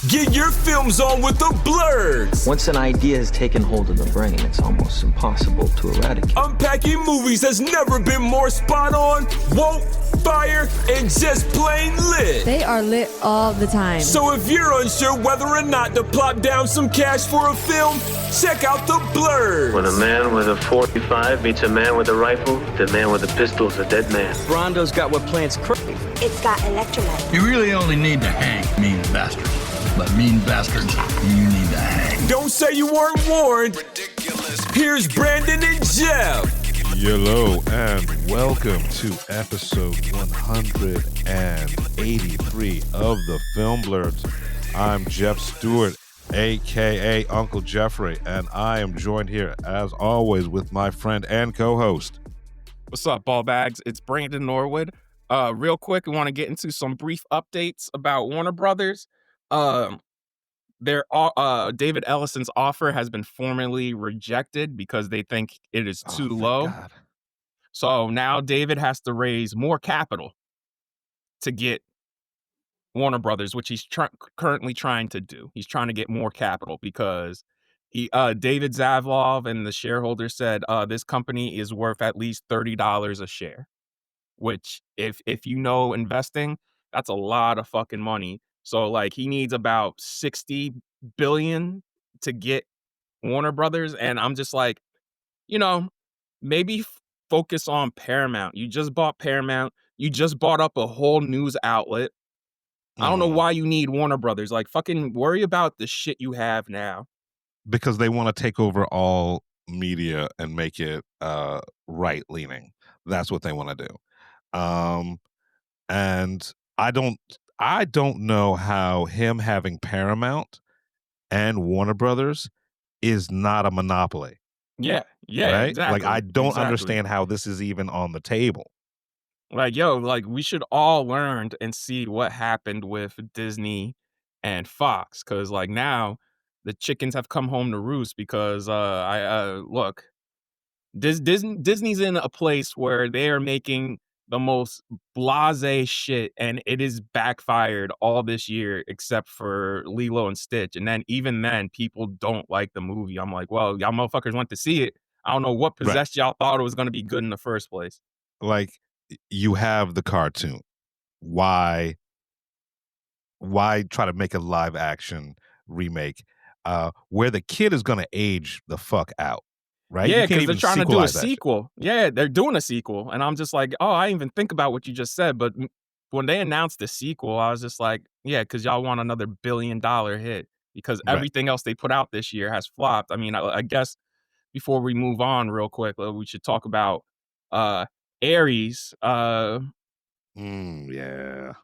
Get your films on with the Blurs. Once an idea has taken hold of the brain, it's almost impossible to eradicate. Unpacking movies has never been more spot on, woke, fire, and just plain lit. They are lit all the time. So if you're unsure whether or not to plop down some cash for a film, check out the Blurs. When a man with a 45 meets a man with a rifle, the man with a pistol is a dead man. Brondo's got what plants crave. It's got electrolyte. You really only need to hang mean bastards. But mean bastards, you need to hang. Don't say you weren't warned. Here's Brandon and Jeff. Hello and welcome to episode 183 of the Film Blurs. I'm Jeff Stewart, aka Uncle Jeffrey, and I am joined here as always with my friend and co-host. What's up, ball bags? It's Brandon Norwood. Real quick, I want to get into some brief updates about Warner Brothers. David Ellison's offer has been formally rejected because they think it is too low. God. So now David has to raise more capital to get Warner Brothers, which he's currently trying to do. He's trying to get more capital because David Zaslav and the shareholders said this company is worth at least $30 a share, which if you know investing, that's a lot of fucking money. So like he needs about 60 billion to get Warner Brothers. And I'm just like, maybe focus on Paramount. You just bought Paramount. You just bought up a whole news outlet. I don't know why you need Warner Brothers. Like fucking worry about the shit you have now. Because they want to take over all media and make it right leaning. That's what they want to do. And I don't know how him having Paramount and Warner Brothers is not a monopoly. Yeah, right? exactly. Like, I don't understand how this is even on the table. Like, we should all learn and see what happened with Disney and Fox. Because, like, now the chickens have come home to roost because, look, Disney's in a place where they are making the most blasé shit, and it is backfired all this year except for Lilo and Stitch. And then even then, people don't like the movie. I'm like, well, y'all motherfuckers went to see it. I don't know what possessed y'all thought it was going to be good in the first place. Like, you have the cartoon. Why try to make a live action remake where the kid is going to age the fuck out? Right? Yeah, because they're trying to do a sequel. Yeah, they're doing a sequel. And I'm just like, I didn't even think about what you just said. But when they announced the sequel, I was just like, yeah, because y'all want another $1 billion hit. Because everything else they put out this year has flopped. I mean, I guess before we move on real quick, we should talk about Aries. Yeah.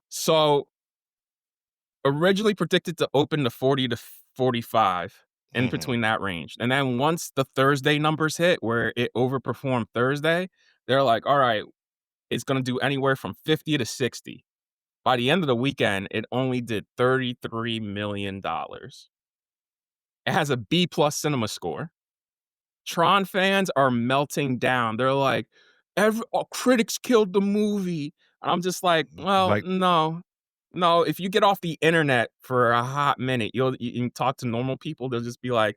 So originally predicted to open to 40 to 45. In between that range. And then once the Thursday numbers hit where it overperformed Thursday, they're like, all right, it's going to do anywhere from 50 to 60. By the end of the weekend, it only did $33 million. It has a B+ cinema score. TRON fans are melting down. They're like, critics killed the movie. I'm just like, well, no, if you get off the internet for a hot minute, you can talk to normal people. They'll just be like,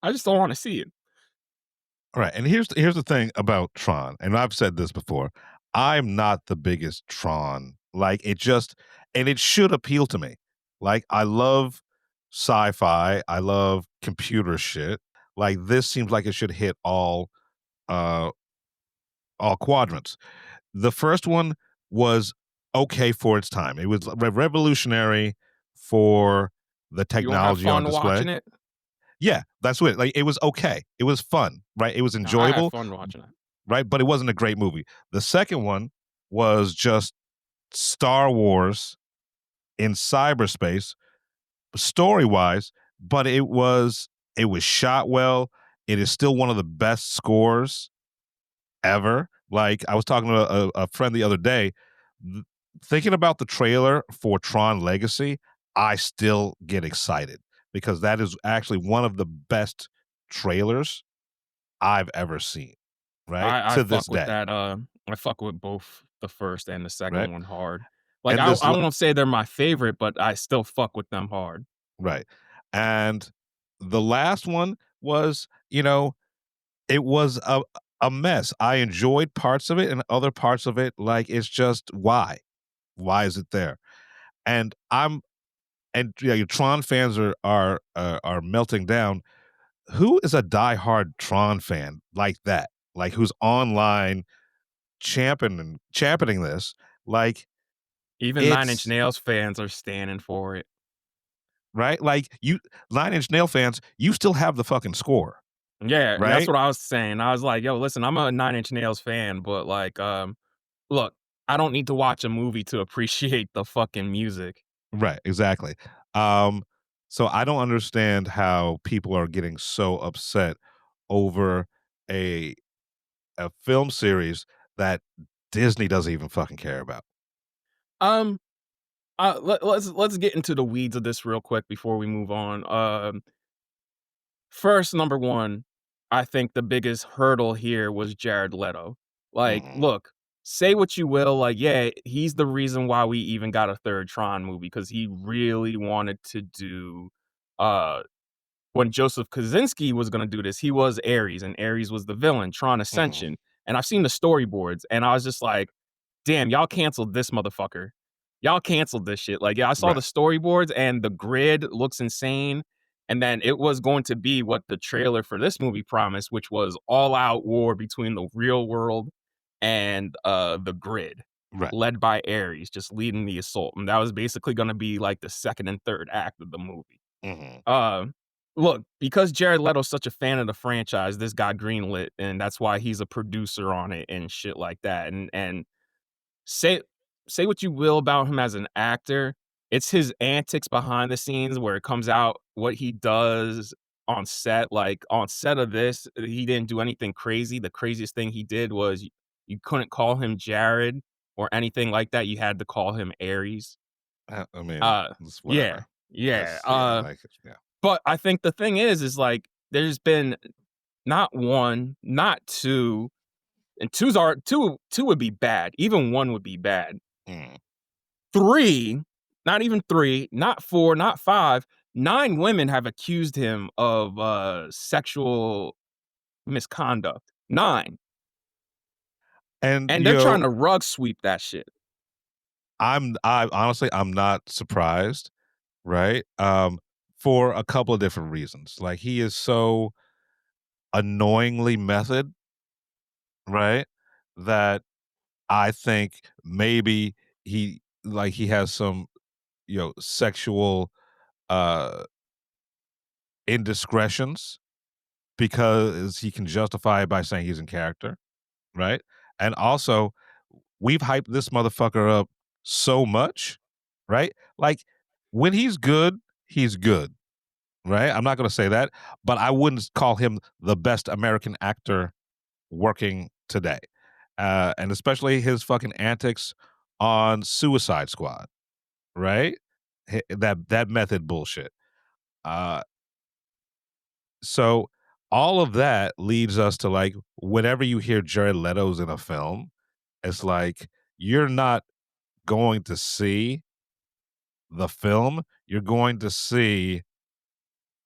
I just don't want to see it. All right. And here's the thing about TRON. And I've said this before. I'm not the biggest TRON. Like, it should appeal to me. Like, I love sci-fi. I love computer shit. Like, this seems like it should hit all quadrants. The first one was okay for its time. It was revolutionary for the technology on display. Watching it? Yeah, that's what. Like, it was okay. It was fun, right? It was enjoyable. I had fun watching it, right? But it wasn't a great movie. The second one was just Star Wars in cyberspace, story-wise, but it was shot well. It is still one of the best scores ever. Like, I was talking to a friend the other day. Thinking about the trailer for TRON Legacy, I still get excited because that is actually one of the best trailers I've ever seen. Right? I to fuck this with day. that. I fuck with both the first and the second Right. one hard. Like, And I this won't say they're my favorite, but I still fuck with them hard. Right. And the last one was, it was a mess. I enjoyed parts of it, and other parts of it, like, it's just why? Why is it there? And your Tron fans are melting down. Who is a diehard Tron fan like that? Like, who's online championing this? Like, Even Nine Inch it's Nails fans are standing for it. right. Like, you 9 Inch Nail fans, you still have the fucking score, Yeah, that's right? what I was saying. I was like, "Yo, listen, I'm a Nine Inch Nails fan, but like, look, I don't need to watch a movie to appreciate the fucking music." Right, exactly. Um, so I don't understand how people are getting so upset over a film series that Disney doesn't even fucking care about. Um, let's get into the weeds of this real quick before we move on. First, number one, I think the biggest hurdle here was Jared Leto. Like, Mhm, look, say what you will, like, yeah, he's the reason why we even got a third Tron movie because he really wanted to do. When Joseph Kosinski was gonna do this, he was Ares, and Ares was the villain, Tron mhm. Ascension. And I've seen the storyboards, and I was just like, damn, y'all canceled this motherfucker. Y'all canceled this shit. Like, yeah, I saw the Right. storyboards and the grid looks insane. And then it was going to be what the trailer for this movie promised, which was all out war between the real world and the grid, Right. led by Ares, just leading the assault. And that was basically gonna be like the second and third act of the movie. Mhm. Uh, look, because Jared Leto's such a fan of the franchise, this got greenlit, and that's why he's a producer on it and shit like that. And say say what you will about him as an actor, it's his antics behind the scenes where it comes out what he does on set. Like on set of this, he didn't do anything crazy. The craziest thing he did was you couldn't call him Jared or anything like that. You had to call him Ares. I mean, Uh, it's yeah, whatever. yeah. That's yeah, like yeah. But I think the thing is like there's been not one, not two, and two would be bad. Even one would be bad. Mm. 3, not even 3, not 4, not 5, 9 women have accused him of sexual misconduct. 9. And And they're trying to rug sweep that shit. I honestly, I'm not surprised, right? For a couple of different reasons. Like, he is so annoyingly method, right? That I think maybe he has some, sexual uh indiscretions because he can justify it by saying he's in character, right? And also, we've hyped this motherfucker up so much, right? Like, when he's good, right? I'm not going to say that, but I wouldn't call him the best American actor working today. And especially his fucking antics on Suicide Squad, right? That method bullshit. Uh, so all of that leads us to, like, whenever you hear Jared Leto's in a film, it's like you're not going to see the film. You're going to see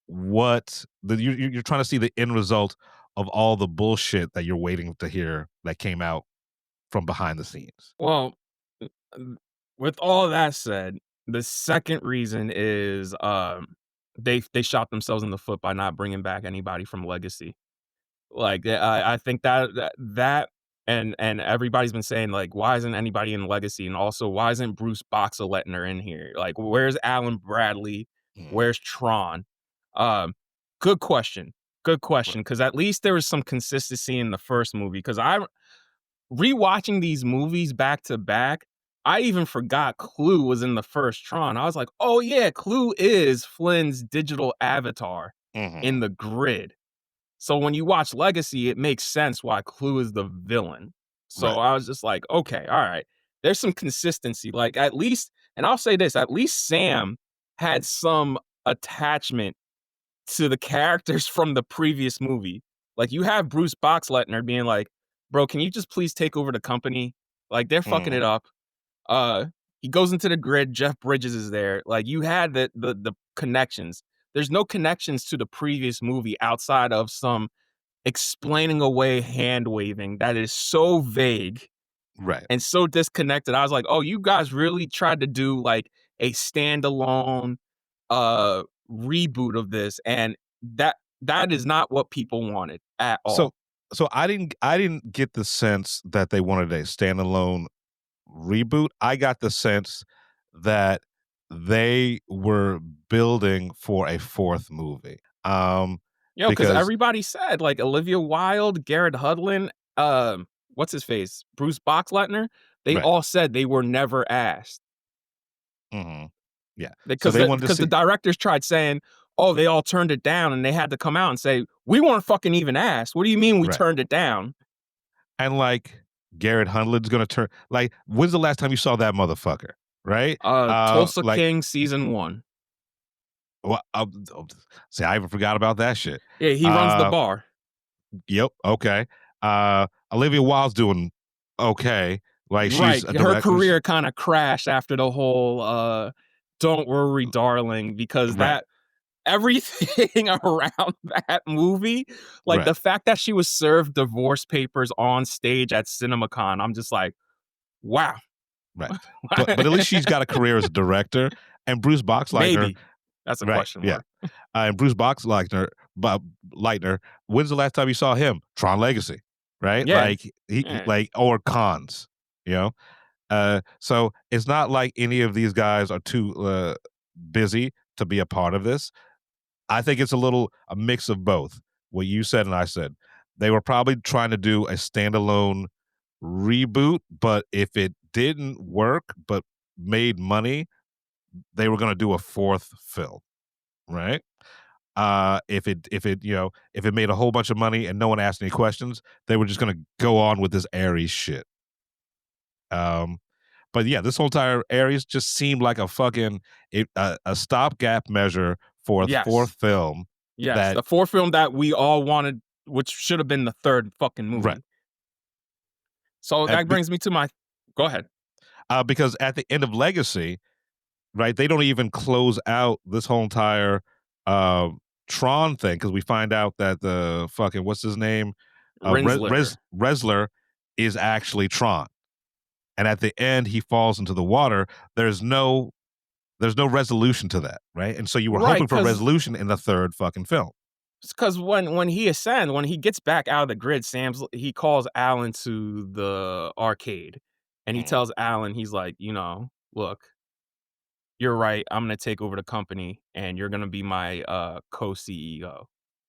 you're trying to see the end result of all the bullshit that you're waiting to hear that came out from behind the scenes. Well, with all that said, the second reason is they shot themselves in the foot by not bringing back anybody from Legacy. Like, I think that and everybody's been saying, like, "Why isn't anybody in Legacy?" And also, "Why isn't Bruce Boxleitner in here?" Like, "Where's Alan Bradley? Mm, Where's Tron?" Um, good question. Good right. question, because at least there was some consistency in the first movie. Because I rewatching these movies back to back, I even forgot Clue was in the first Tron. I was like, "Oh, yeah, Clue is Flynn's digital avatar in Mhm. the grid." So when you watch Legacy, it makes sense why Clue is the villain. So Right. I was just like, okay, all right. There's some consistency. Like at least, and I'll say this, at least Sam had some attachment to the characters from the previous movie. Like you have Bruce Boxleitner being like, bro, can you just please take over the company? Like they're fucking it Mhm. up. Uh He goes into the grid. Jeff Bridges is there. Like, you had the connections. There's no connections to the previous movie outside of some explaining away hand waving that is so vague Right. and so disconnected. I was like, oh, you guys really tried to do like a standalone reboot of this, and that is not what people wanted at all. So I didn't get the sense that they wanted a standalone reboot. I got the sense that they were building for a fourth movie. Because everybody said, like, Olivia Wilde, Garrett Hudlin, what's his face, Bruce Boxleitner, they Right. all said they were never asked. Mm-hmm. Yeah, Because so they wanted to see the directors tried saying, oh, they all turned it down, and they had to come out and say, we weren't fucking even asked. What do you mean we Right. turned it down? And like Garrett Hudlin's gonna turn. Like, when's the last time you saw that motherfucker? Right? Tulsa like, King season 1. Well, see, I even forgot about that shit. Yeah, he runs the bar. Yep. Okay. Olivia Wilde's doing okay. Like, she's a her career kind of crashed after the whole "Don't Worry, Darling," because Right. everything around that movie, like Right. the fact that she was served divorce papers on stage at CinemaCon, I'm just like, wow. Right. But at least she's got a career as a director. And Bruce Boxleitner. Maybe. That's a question mark. Yeah. And Bruce Boxleitner, when's the last time you saw him? Tron Legacy, right? Yeah. Like, like, or Cons, you know? So it's not like any of these guys are too busy to be a part of this. I think it's a mix of both. What you said and I said. They were probably trying to do a standalone reboot, but if it didn't work but made money, they were going to do a fourth film, right? If it made a whole bunch of money and no one asked any questions, they were just going to go on with this Ares shit. But yeah, this whole entire Ares just seemed like a fucking a stopgap measure for a fourth film. Yes, the fourth film that we all wanted, which should have been the third fucking movie. Right. So that brings me to my. Go ahead. Because at the end of Legacy, right, they don't even close out this whole entire Tron thing, because we find out that the fucking, what's his name? Ressler is actually Tron. And at the end, he falls into the water. There's no resolution to that, right? And so you were hoping for a resolution in the third fucking film. Because when he ascends, when he gets back out of the grid, he calls Alan to the arcade, and he tells Alan, he's like, look, you're right. I'm gonna take over the company, and you're gonna be my co-CEO.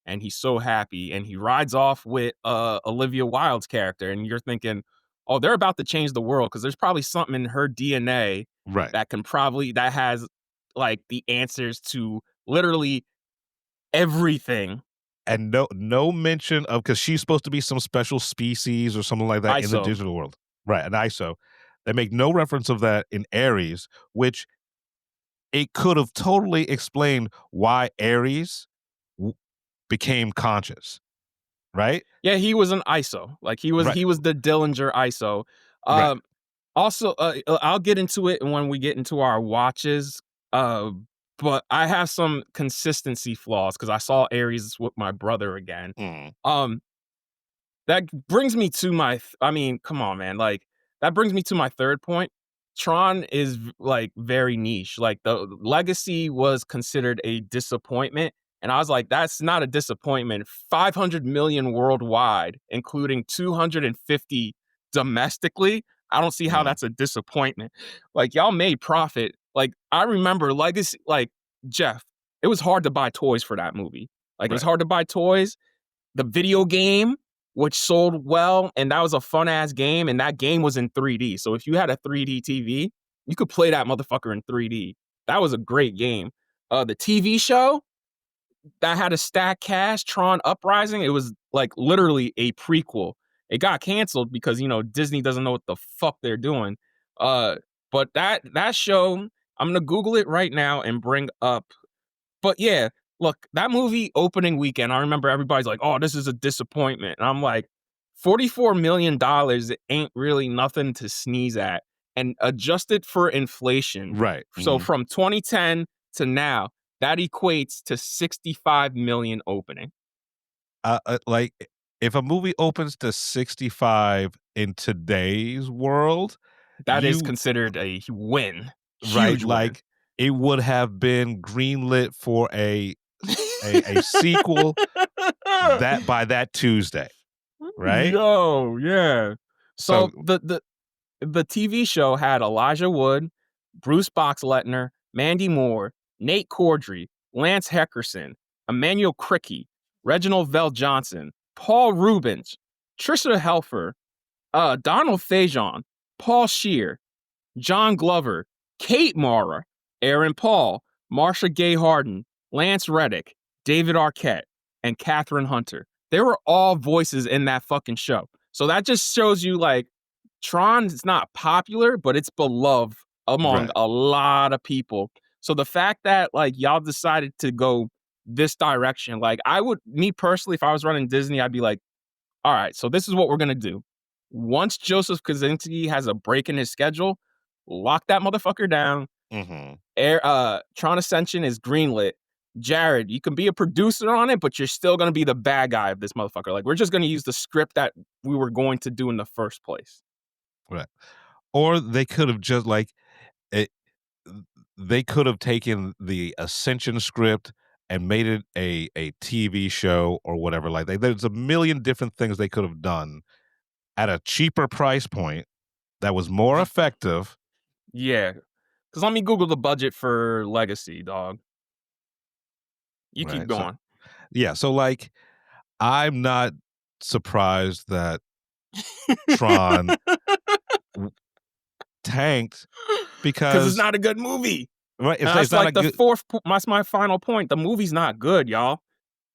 And he's so happy, and he rides off with Olivia Wilde's character, and you're thinking, oh, they're about to change the world, because there's probably something in her DNA that has like the answers to literally everything. And no mention of, because she's supposed to be some special species or something like that in the digital world, right? An ISO. They make no reference of that in Ares, which it could have totally explained why Ares became conscious, right? Yeah, he was an ISO. Like, he was the Dillinger ISO. Also, I'll get into it when we get into our watches. But I have some consistency flaws, because I saw Ares with my brother again. That brings me to come on, man. Like, that brings me to my third point. Tron is like very niche. Like, the Legacy was considered a disappointment. And I was like, that's not a disappointment. 500 million worldwide, including 250 domestically. I don't see how that's a disappointment. Like, y'all made profit. Like, I remember Legacy, like, Jeff, it was hard to buy toys for that movie. Like, it was hard to buy toys. The video game, which sold well, and that was a fun-ass game, and that game was in 3D. So if you had a 3D TV, you could play that motherfucker in 3D. That was a great game. The TV show that had a stacked cast, Tron Uprising, it was like literally a prequel. It got canceled because, Disney doesn't know what the fuck they're doing. But that show, I'm going to Google it right now and bring up. But yeah, look, that movie opening weekend, I remember everybody's like, oh, this is a disappointment. And I'm like, $44 million ain't really nothing to sneeze at. and adjusted for inflation. Right. So from 2010 to now, that equates to 65 million opening. Like if a movie opens to 65 in today's world, that is considered a win. Right, Huge like win. it would have been greenlit for a sequel that by that Tuesday, right? Yo, yeah. So the TV show had Elijah Wood, Bruce Boxleitner, Mandy Moore, Nate Cordry, Lance Heckerson, Emmanuel Cricky, Reginald Vell Johnson, Paul Rubens, Trisha Helfer, Donald Faison, Paul Scheer, John Glover, Kate Mara, Aaron Paul, Marsha Gay Harden, Lance Reddick, David Arquette, and Catherine Hunter. They were all voices in that fucking show. So that just shows you like Tron is not popular, but it's beloved among a lot of people. So the fact that like y'all decided to go this direction, like me personally, if I was running Disney, I'd be like, all right, so this is what we're going to do. Once Joseph Kosinski has a break in his schedule, lock that motherfucker down. Tron Ascension is greenlit. Jared, you can be a producer on it, but you're still going to be the bad guy of this motherfucker. Like, we're just going to use the script that we were going to do in the first place. Right. Or they could have just like they could have taken the Ascension script and made it a TV show or whatever like that. There's a million different things they could have done at a cheaper price point that was more effective. Yeah. Because let me Google the budget for Legacy, dog. You keep going. So like, I'm not surprised that Tron tanked because it's not a good movie. Right. That's like that's my final point. The movie's not good, y'all.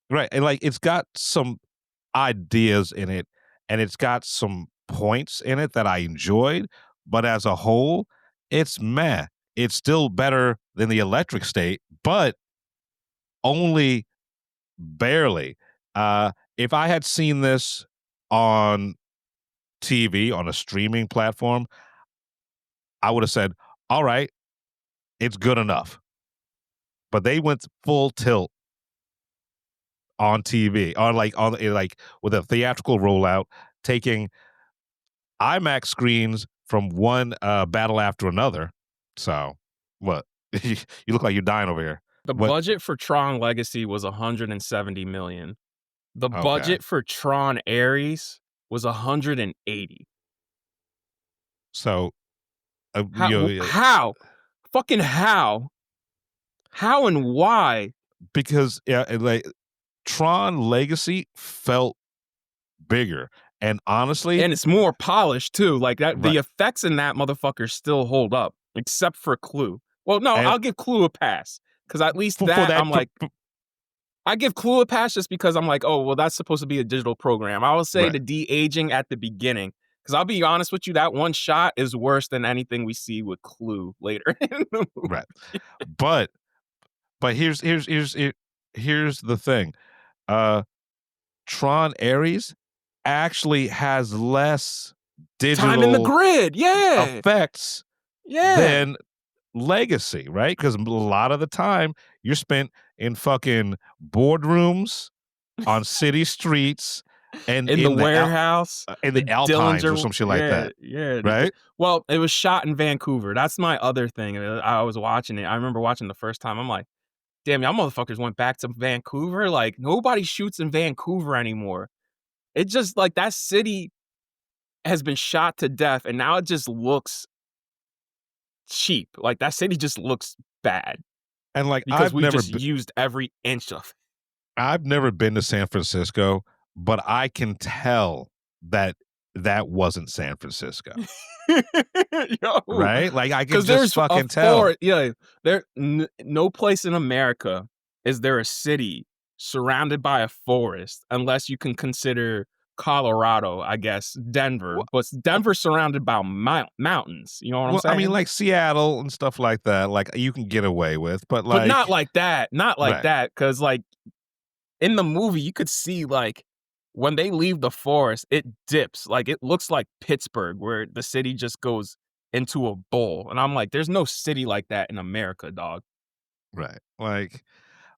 Right. And like, it's got some ideas in it and it's got some points in it that I enjoyed, but as a whole, it's meh. It's still better than the Electric State, but only barely. If I had seen this on TV, on a streaming platform, I would have said, all right, it's good enough. But they went full tilt on TV, with a theatrical rollout, taking IMAX screens from one battle after another. So, what? You look like you're dying over here. The budget for Tron Legacy was $170 million. The budget for Tron Ares was $180. So, how? Fucking how? How and why? Because like Tron Legacy felt bigger, and honestly, and it's more polished too. Like that, the effects in that motherfucker still hold up, except for Clue. Well, no, I'll give Clue a pass because at least I give Clue a pass just because I'm like, oh, well, that's supposed to be a digital program. I will say the de-aging at the beginning, because I'll be honest with you, that one shot is worse than anything we see with Clue later in the movie. Right. But here's the thing. Tron Ares actually has less digital time in the grid, effects than Legacy, right? Because a lot of the time you're spent in fucking boardrooms on city streets and in the warehouse, in the Alpines or some shit like that. Yeah, right. Well, it was shot in Vancouver. That's my other thing. I was watching it. I remember watching the first time. I'm like, damn, y'all motherfuckers went back to Vancouver. Like, nobody shoots in Vancouver anymore. It just like that city has been shot to death, and now it just looks cheap. Like that city just looks bad. And like because we just used every inch of it. I've never been to San Francisco, but I can tell that wasn't San Francisco. Yo, right? Like I can just fucking tell. No place in America is there a city surrounded by a forest, unless you can consider Colorado, I guess, Denver. But Denver's surrounded by mountains. You know what I'm saying? I mean, like Seattle and stuff like that. Like you can get away with, but not like that. Not like that, because like in the movie, you could see like when they leave the forest, it dips. Like it looks like Pittsburgh, where the city just goes into a bowl. And I'm like, there's no city like that in America, dog. Right. Like,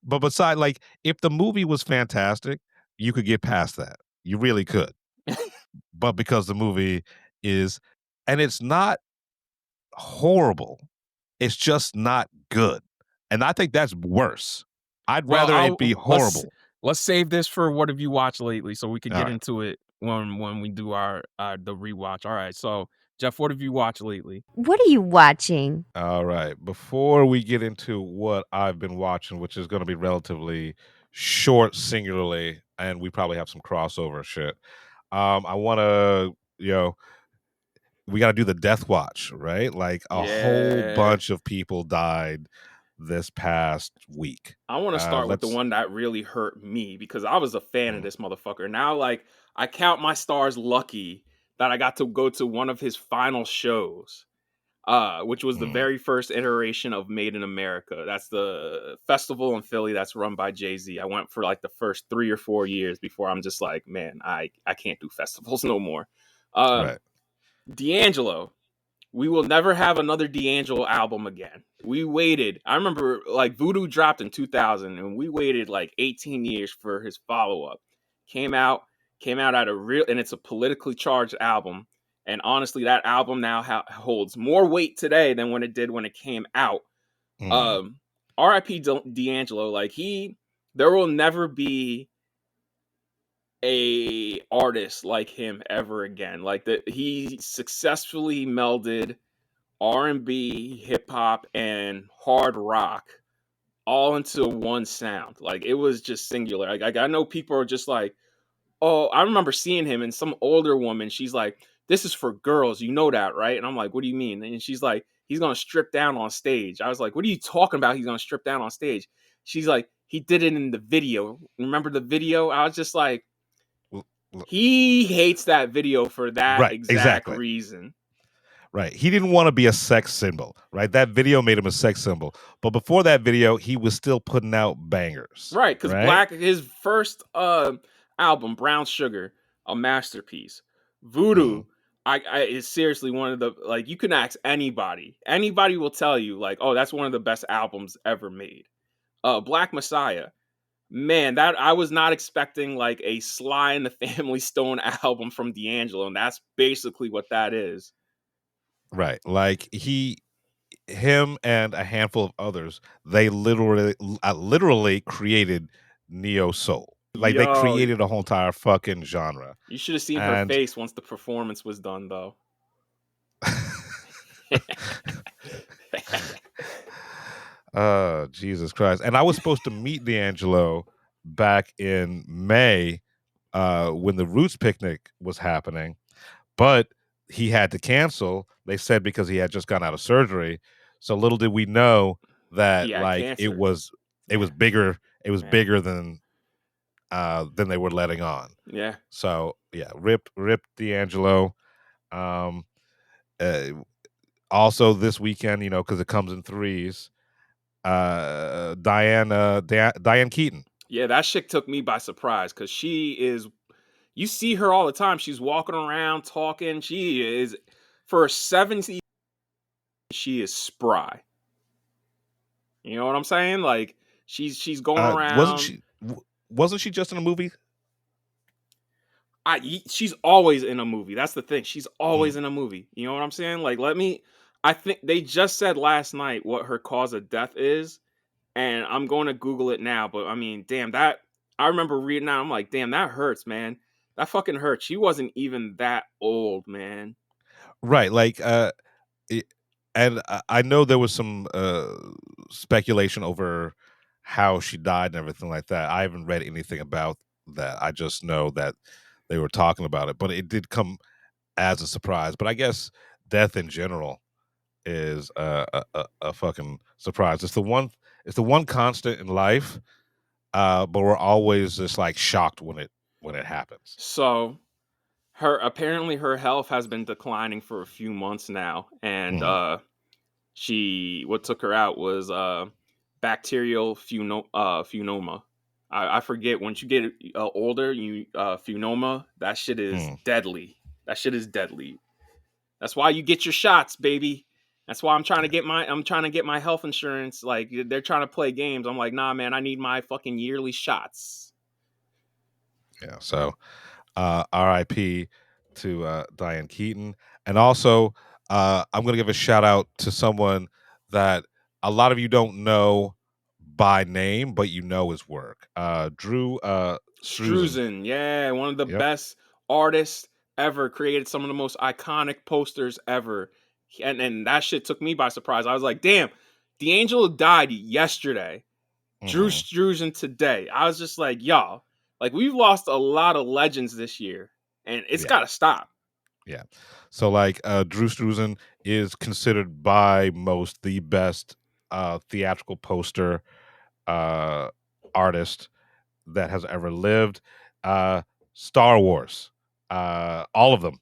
but beside, like, if the movie was fantastic, you could get past that. You really could. But because the movie is, and it's not horrible, it's just not good. And I think that's worse. I'd rather it be horrible. Let's save this for what have you watched lately, so we can All get right. into it when we do our the rewatch. All right, so Jeff, what have you watched lately? What are you watching? All right. Before we get into what I've been watching, which is going to be relatively short singularly, and we probably have some crossover shit. I want to, we got to do the death watch, right? Like a whole bunch of people died this past week. I want to start with the one that really hurt me because I was a fan of this motherfucker. Now, like, I count my stars lucky that I got to go to one of his final shows, which was the very first iteration of Made in America. That's the festival in Philly that's run by Jay-Z. I went for like the first 3 or 4 years before I'm just like, man, I can't do festivals no more. Right. D'Angelo. We will never have another D'Angelo album again. We waited. I remember like Voodoo dropped in 2000 and we waited like 18 years for his follow-up. Came out at a real, and it's a politically charged album. And honestly, that album now holds more weight today than when it did when it came out. R.I.P. D'Angelo. Like there will never be a artist like him ever again. Like he successfully melded R&B, hip hop, and hard rock all into one sound. Like it was just singular. Like I know people are just like, oh, I remember seeing him and some older woman. She's like, "This is for girls, you know that, right?" And I'm like, "What do you mean?" And she's like, "He's gonna strip down on stage." I was like, "What are you talking about? He's gonna strip down on stage?" She's like, "He did it in the video. Remember the video?" I was just like, he hates that video for that exact reason. Right. He didn't want to be a sex symbol, right? That video made him a sex symbol. But before that video, he was still putting out bangers. Right, because Black, his first album, Brown Sugar, a masterpiece. Voodoo, is seriously one of the, like, you can ask anybody. Anybody will tell you, like, oh, that's one of the best albums ever made. Black Messiah. Man, that I was not expecting like a Sly and the Family Stone album from D'Angelo, and that's basically what that is. Right. Like him and a handful of others, they literally created neo soul. Like they created a whole entire fucking genre. You should have seen her face once the performance was done, though. Jesus Christ. And I was supposed to meet D'Angelo back in May when the Roots picnic was happening, but he had to cancel. They said because he had just gone out of surgery. So little did we know that like cancer. it was bigger. It was bigger than they were letting on. Yeah. So yeah, rip D'Angelo. Also this weekend, because it comes in threes. Diane Keaton. Yeah, that chick took me by surprise because you see her all the time. She's walking around talking. She is, for a 70, she is spry. You know what I'm saying? Like she's going around. Wasn't she just in a movie? She's always in a movie. That's the thing. She's always in a movie. You know what I'm saying? Like, I think they just said last night what her cause of death is, and I'm going to Google it now. But I mean, damn, I remember reading that. I'm like, damn, that hurts, man. That fucking hurts. She wasn't even that old, man. Right. Like, and I know there was some speculation over how she died and everything like that. I haven't read anything about that. I just know that they were talking about it, but it did come as a surprise. But I guess death in general is a fucking surprise. It's the one constant in life, but we're always just like shocked when it happens. So apparently her health has been declining for a few months now, and what took her out was bacterial pneumoma. I forget, once you get older, pneumoma, that shit is deadly. That shit is deadly. That's why you get your shots, baby. That's why I'm trying to get my health insurance. Like, they're trying to play games. I'm like, nah, man, I need my fucking yearly shots. Yeah. So, R.I.P. to Diane Keaton, and also I'm going to give a shout out to someone that a lot of you don't know by name, but you know his work. Drew Struzan. Struzan, yeah, one of the Yep. best artists ever. Created some of the most iconic posters ever, and that shit took me by surprise. I was like, damn, D'Angelo died yesterday. Drew Struzan today. I was just like, y'all, like, we've lost a lot of legends this year, and it's got to stop. Yeah. So like Drew Struzan is considered by most the best theatrical poster artist that has ever lived. Star Wars, all of them.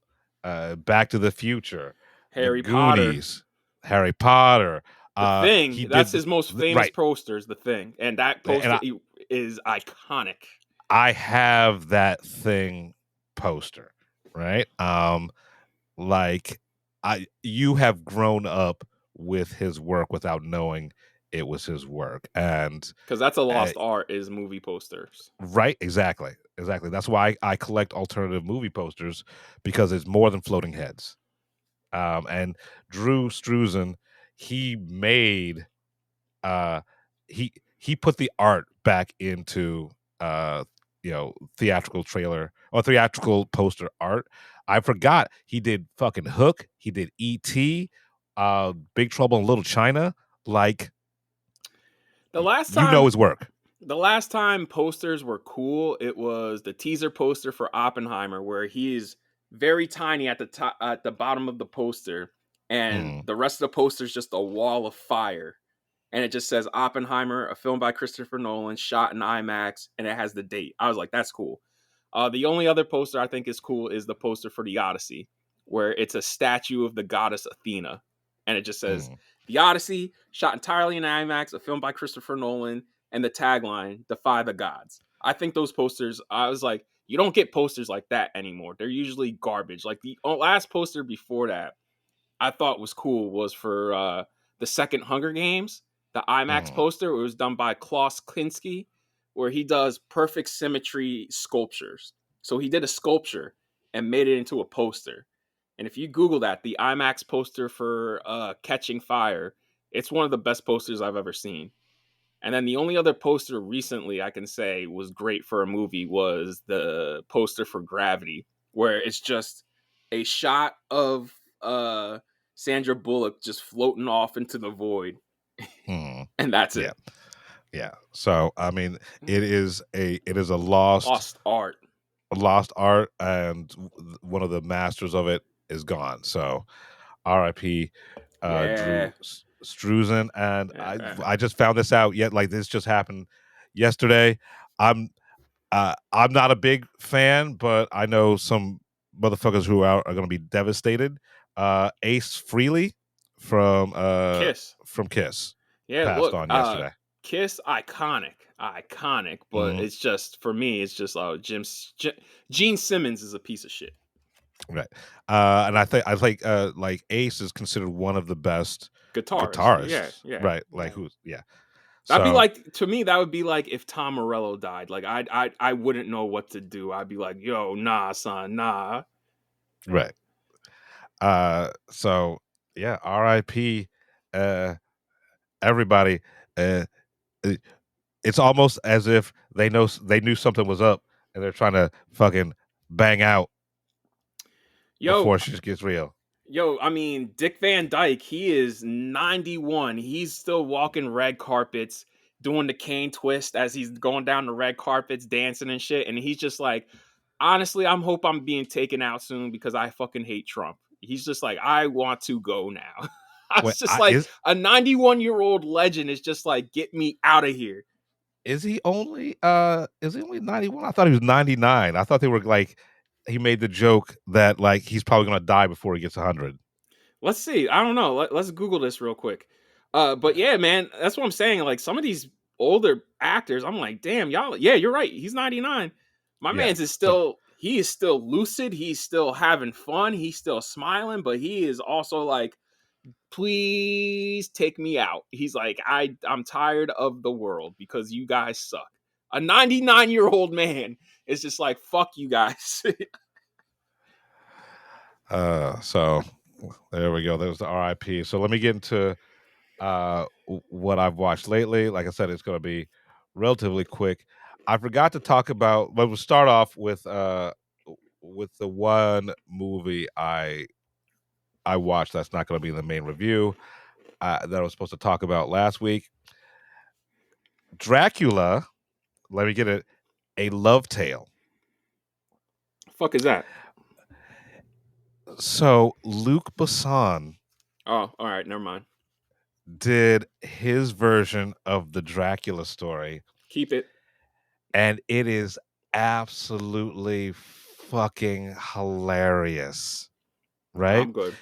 Back to the Future, Harry the Potter. Goonies, Harry Potter. The Thing, He that's did his most famous right. posters, The Thing. And that And poster is iconic. I have that Thing poster, right? Like you have grown up with his work without knowing it was his work, and because that's a lost art, is movie posters. Right, exactly. That's why I collect alternative movie posters, because it's more than floating heads. And Drew Struzan, he made he put the art back into theatrical trailer or theatrical poster art. I forgot he did fucking Hook, he did E.T., Big Trouble in Little China. Like, The last you time know his work. The last time posters were cool, it was the teaser poster for Oppenheimer, where he is very tiny at the top, at the bottom of the poster, and the rest of the poster is just a wall of fire, and it just says Oppenheimer, a film by Christopher Nolan, shot in IMAX, and it has the date. I was like, that's cool. The only other poster I think is cool is the poster for the Odyssey, where it's a statue of the goddess Athena, and it just says The Odyssey, shot entirely in IMAX, a film by Christopher Nolan. And the tagline, Defy the Gods. I think those posters, I was like, you don't get posters like that anymore. They're usually garbage. Like, the last poster before that I thought was cool was for the second Hunger Games, the IMAX poster. It was done by Klaus Kinski, where he does perfect symmetry sculptures. So he did a sculpture and made it into a poster. And if you Google that, the IMAX poster for Catching Fire, it's one of the best posters I've ever seen. And then the only other poster recently I can say was great for a movie was the poster for Gravity, where it's just a shot of Sandra Bullock just floating off into the void. And that's it. Yeah. So I mean, it is a lost art. A lost art, and one of the masters of it is gone. So R.I.P. Drew Struzan. And I just found this out this just happened yesterday. I'm not a big fan, but I know some motherfuckers who are going to be devastated. Ace Frehley from Kiss. Passed on yesterday. Kiss, iconic, but it's just, for me, it's just Gene Simmons is a piece of shit. Right. And I think like Ace is considered one of the best guitarists. Yeah. Right. Like who's That'd be like, to me, that would be like if Tom Morello died. Like, I wouldn't know what to do. I'd be like, yo, nah, son, nah. Right. So yeah, R.I.P. Everybody. It's almost as if they knew something was up, and they're trying to fucking bang out before she just gets real. Yo, I mean, Dick Van Dyke, he is 91. He's still walking red carpets, doing the cane twist as he's going down the red carpets, dancing and shit. And he's just like, honestly, I hope I'm being taken out soon because I fucking hate Trump. He's just like, I want to go now. I was just like, a 91-year-old legend is just like, get me out of here. Is he only 91? I thought he was 99. I thought they were like, he made the joke that like he's probably gonna die before he gets 100. Let's see. I don't know. Let's Google this real quick. But yeah, man, that's what I'm saying. Like, some of these older actors, I'm like, damn, y'all. Yeah, you're right. He's 99. My man's is still he is still lucid. He's still having fun. He's still smiling, but he is also like, please take me out. He's like, I'm tired of the world because you guys suck. A 99-year-old man is just like, fuck you guys. So there we go. There's the RIP. So let me get into what I've watched lately. Like I said, it's going to be relatively quick. I forgot to talk about, but we'll start off with the one movie I watched that's not going to be in the main review that I was supposed to talk about last week. Dracula, let me get it, A Love Tale. Fuck is that? So Luc Besson Oh, all right, never mind. did his version of the Dracula story, Keep it. and it is absolutely fucking hilarious. Right? I'm good.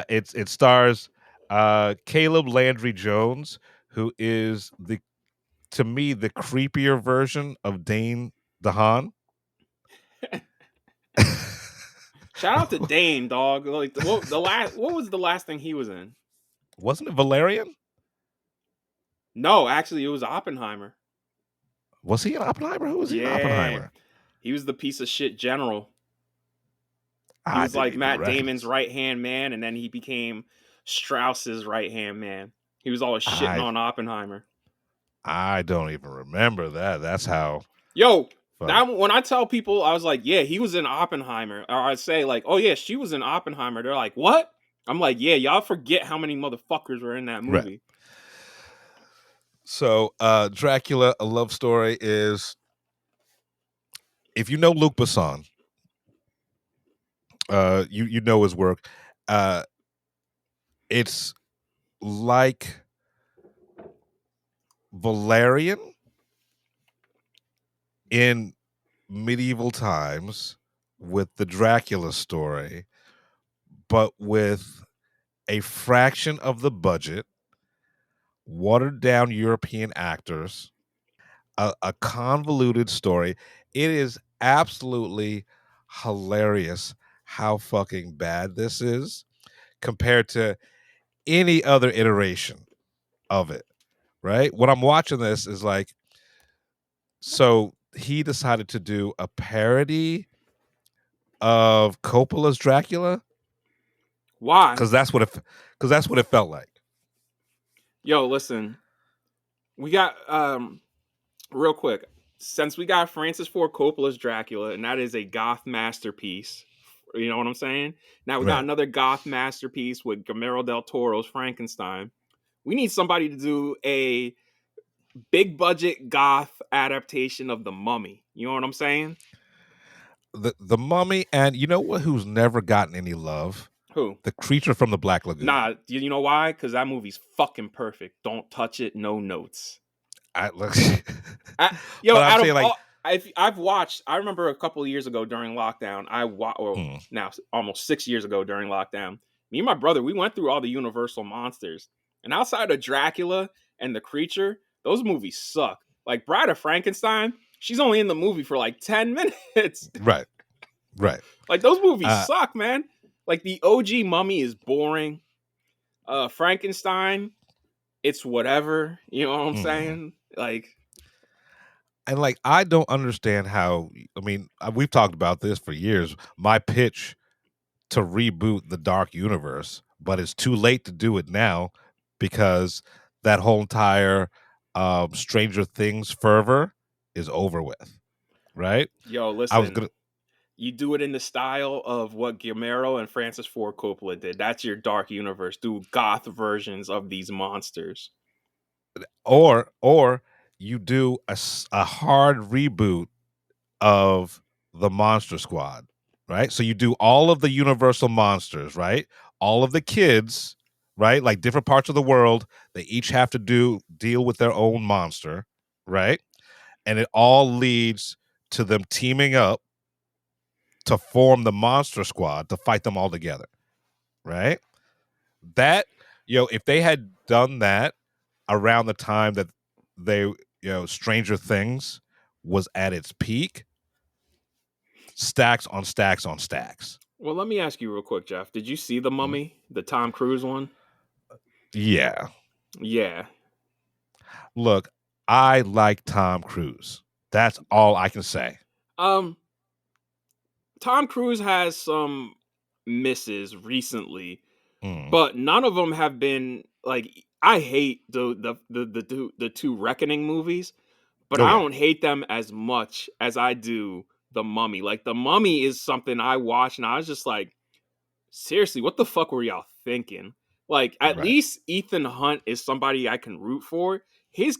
It stars Caleb Landry Jones, who is to me the creepier version of Dane DeHaan. Shout out to Dane, dog. Like what was the last thing he was in? Wasn't it Valerian? No, actually, it was Oppenheimer. Was he in Oppenheimer? Who was he in Yeah. Oppenheimer? He was the piece of shit general. He I was like didn't Matt even Damon's right-hand man, and then he became Strauss's right-hand man. He was always shitting on Oppenheimer. I don't even remember that. That's how. Yo, Funny. when I tell people, I was like, yeah, he was in Oppenheimer. Or I say like, oh yeah, she was in Oppenheimer. They're like, what? I'm like, yeah, y'all forget how many motherfuckers were in that movie. Right. So Dracula, A Love Story is, if you know Luc Besson, you know his work. It's like Valerian in medieval times with the Dracula story, but with a fraction of the budget, watered down European actors, a convoluted story. It is absolutely hilarious how fucking bad this is compared to any other iteration of it, right? When I'm watching this is like, so he decided to do a parody of Coppola's Dracula. Why? Because that's what it felt like. Yo, listen, we got real quick, since we got Francis Ford Coppola's Dracula, and that is a goth masterpiece. You know what I'm saying? Now we got another goth masterpiece with Guillermo del Toro's Frankenstein. We need somebody to do a big budget goth adaptation of The Mummy. You know what I'm saying? The Mummy, and you know what? Who's never gotten any love? Who? The Creature from the Black Lagoon. Nah, you know why? Because that movie's fucking perfect. Don't touch it. No notes. I've watched. I remember a couple of years ago during lockdown. Now almost 6 years ago during lockdown. Me and my brother, we went through all the Universal monsters, and outside of Dracula and The Creature, those movies suck. Like Bride of Frankenstein, she's only in the movie for like 10 minutes. Right. Like those movies suck, man. Like the OG Mummy is boring. Frankenstein, it's whatever. You know what I'm saying? Like, and like, I don't understand how. I mean, we've talked about this for years. My pitch to reboot the Dark Universe, but it's too late to do it now because that whole entire Stranger Things fervor is over with. Right? Yo, listen. You do it in the style of what Guillermo and Francis Ford Coppola did. That's your Dark Universe. Do goth versions of these monsters. Or you do a hard reboot of the Monster Squad, right? So you do all of the Universal monsters, right? All of the kids, right? Like different parts of the world, they each have to deal with their own monster, right? And it all leads to them teaming up to form the Monster Squad to fight them all together, right? That, if they had done that around the time that they, Stranger Things was at its peak, stacks on stacks on stacks. Well, let me ask you real quick, Jeff. Did you see The Mummy, the Tom Cruise one? Yeah. Yeah. Look, I like Tom Cruise. That's all I can say. Tom Cruise has some misses recently, but none of them have been like. I hate the two Reckoning movies, but I don't hate them as much as I do The Mummy. Like The Mummy is something I watched and I was just like, seriously, what the fuck were y'all thinking? Like at least Ethan Hunt is somebody I can root for. His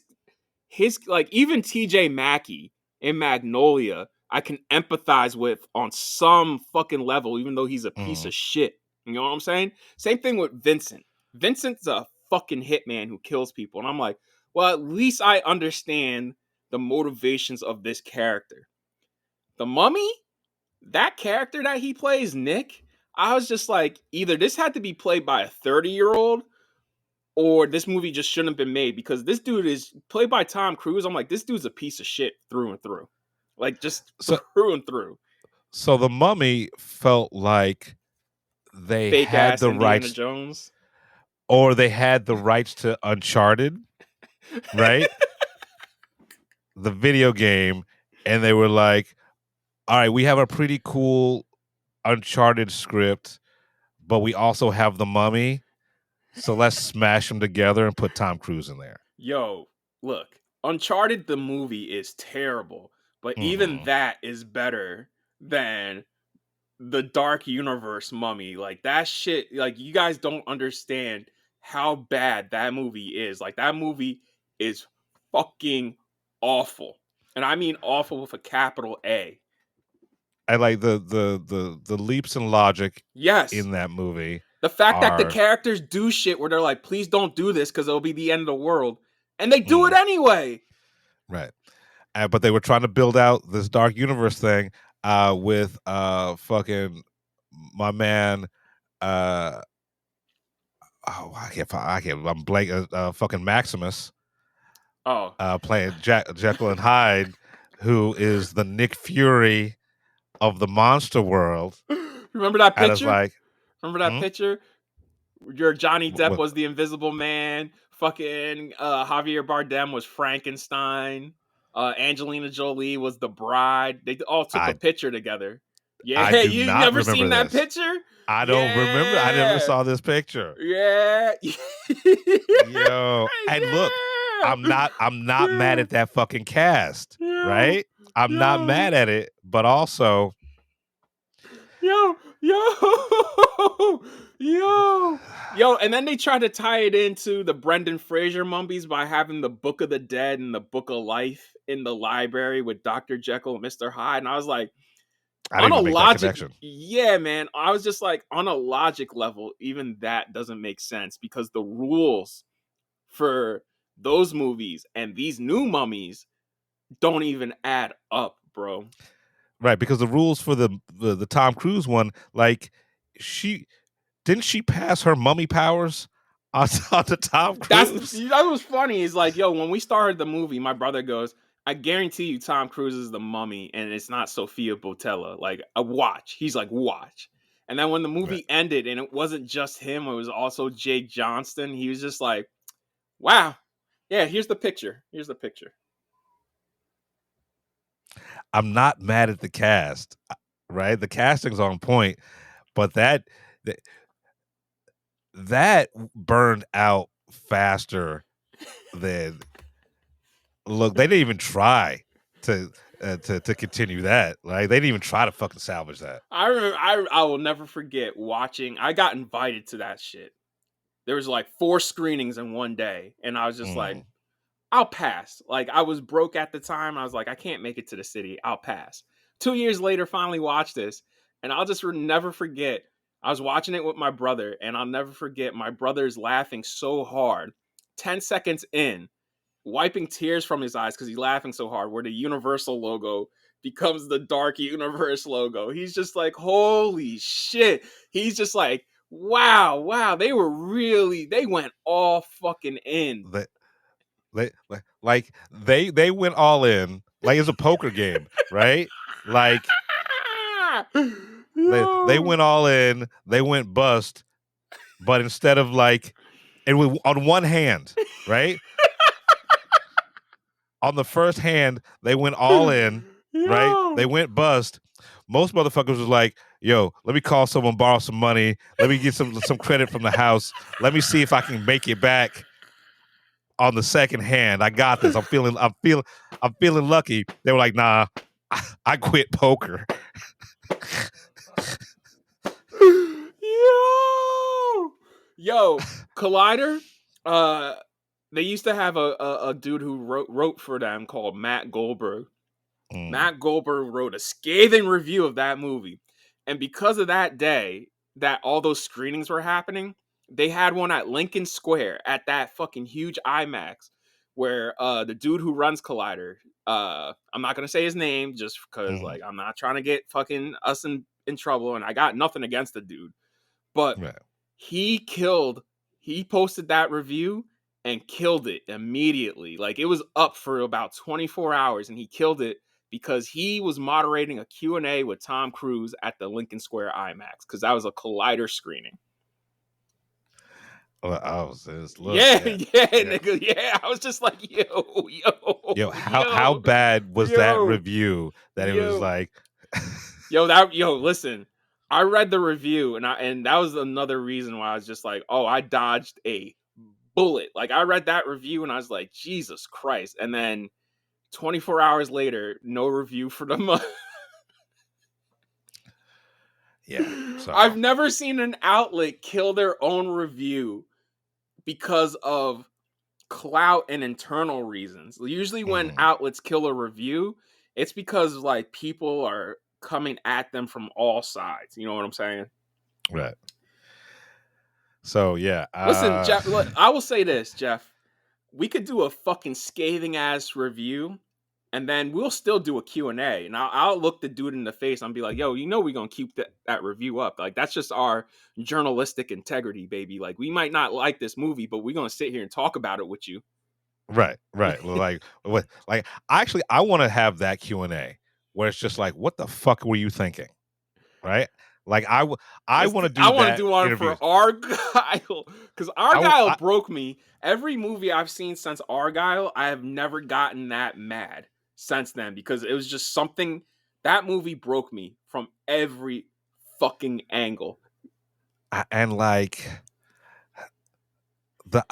like even TJ Mackey in Magnolia, I can empathize with on some fucking level, even though he's a piece of shit. You know what I'm saying? Same thing with Vincent. Vincent's a fucking hitman who kills people. And I'm like, well, at least I understand the motivations of this character. The Mummy, that character that he plays, Nick, I was just like, either this had to be played by a 30-year-old or this movie just shouldn't have been made because this dude is played by Tom Cruise. I'm like, this dude's a piece of shit through and through. Like, just through and through. So The Mummy felt like they Fake had ass the Indiana rights, Jones. or they had the rights to Uncharted, right? The video game, and they were like, all right, we have a pretty cool Uncharted script, but we also have The Mummy. So let's smash them together and put Tom Cruise in there. Yo, look, Uncharted the movie is terrible, but even that is better than the Dark Universe Mummy. Like that shit, like you guys don't understand how bad that movie is. Like that movie is fucking awful. And I mean awful with a capital A. I like the leaps in logic Yes. in that movie. The fact that the characters do shit where they're like, please don't do this because it'll be the end of the world. And they do it anyway. Right. But they were trying to build out this Dark Universe thing with fucking my man. I can't. I'm blank. Fucking Maximus. Oh. Playing Jekyll and Hyde, who is the Nick Fury of the monster world. Remember that And it's picture? like, Remember that picture? Your Johnny Depp was the Invisible Man. Fucking Javier Bardem was Frankenstein. Angelina Jolie was the bride. They all took a picture together. Yeah, you never seen that picture? I don't remember. I never saw this picture. Yeah. Yo, and look, I'm not mad at that fucking cast, right? I'm not mad at it, but also, yo, and then they tried to tie it into the Brendan Fraser mummies by having the Book of the Dead and the Book of Life in the library with Dr. Jekyll and Mr. Hyde, and I was like, I didn't make that connection. Yeah, man, I was just like, on a logic level, even that doesn't make sense because the rules for those movies and these new mummies don't even add up, bro. Right, because the rules for the Tom Cruise one, like she pass her mummy powers on to Tom Cruise. That was funny. He's like, yo, when we started the movie, my brother goes, I guarantee you Tom Cruise is the mummy and it's not Sophia Botella. Like, watch. He's like, watch. And then when the movie ended and it wasn't just him, it was also Jake Johnston, he was just like, wow. Yeah, here's the picture. Here's the picture. I'm not mad at the cast, right? The casting's on point, but that burned out faster than. Look, they didn't even try to continue that. Like they didn't even try to fucking salvage that. I remember. I will never forget watching. I got invited to that shit. There was like 4 screenings in one day, and I was just like, I'll pass. Like I was broke at the time. I was like, I can't make it to the city. I'll pass. 2 years later, finally watched this, and I'll just never forget. I was watching it with my brother, and I'll never forget my brother's laughing so hard. 10 seconds in, wiping tears from his eyes because he's laughing so hard, where the Universal logo becomes the Dark Universe logo. He's just like, holy shit. He's just like, wow. They went all fucking in. They went all in. Like it's a poker game, right? Like They went all in. They went bust, but instead of like, and on one hand, right? On the first hand, they went all in, right? They went bust. Most motherfuckers was like, yo, let me call someone, borrow some money. Let me get some credit from the house. Let me see if I can make it back on the second hand. I got this. I'm feeling lucky. They were like, nah, I quit poker. Yo, Collider. They used to have a dude who wrote for them called Matt Goldberg. Matt Goldberg wrote a scathing review of that movie, and because of that day that all those screenings were happening, they had one at Lincoln Square at that fucking huge IMAX where the dude who runs Collider, I'm not gonna say his name just because like I'm not trying to get fucking us in trouble, and I got nothing against the dude, but he posted that review and killed it immediately. Like, it was up for about 24 hours and he killed it because he was moderating a Q&A with Tom Cruise at the Lincoln Square IMAX because that was a Collider screening. Well, I was just nigga, yeah. I was just like, yo, how bad was that review that it was like, listen, I read the review and that was another reason why I was just like, oh, I dodged a bullet. Like, I read that review and I was like, Jesus Christ. And then 24 hours later, no review for the month. So. I've never seen an outlet kill their own review because of clout and internal reasons. Usually when outlets kill a review, it's because like people are coming at them from all sides. You know what I'm saying? Right. So yeah. Listen, Jeff, look, I will say this, Jeff. We could do a fucking scathing ass review, and then we'll still do a Q&A. And I'll look the dude in the face and be like, yo, we're going to keep that review up. Like, that's just our journalistic integrity, baby. Like, we might not like this movie, but we're going to sit here and talk about it with you. Right. Well, I want to have that Q&A where it's just like, what the fuck were you thinking? Right? Like, I want to do. I want to do one for Argyle because Argyle broke me. Every movie I've seen since Argyle, I have never gotten that mad since then because it was just something. That movie broke me from every fucking angle. And like the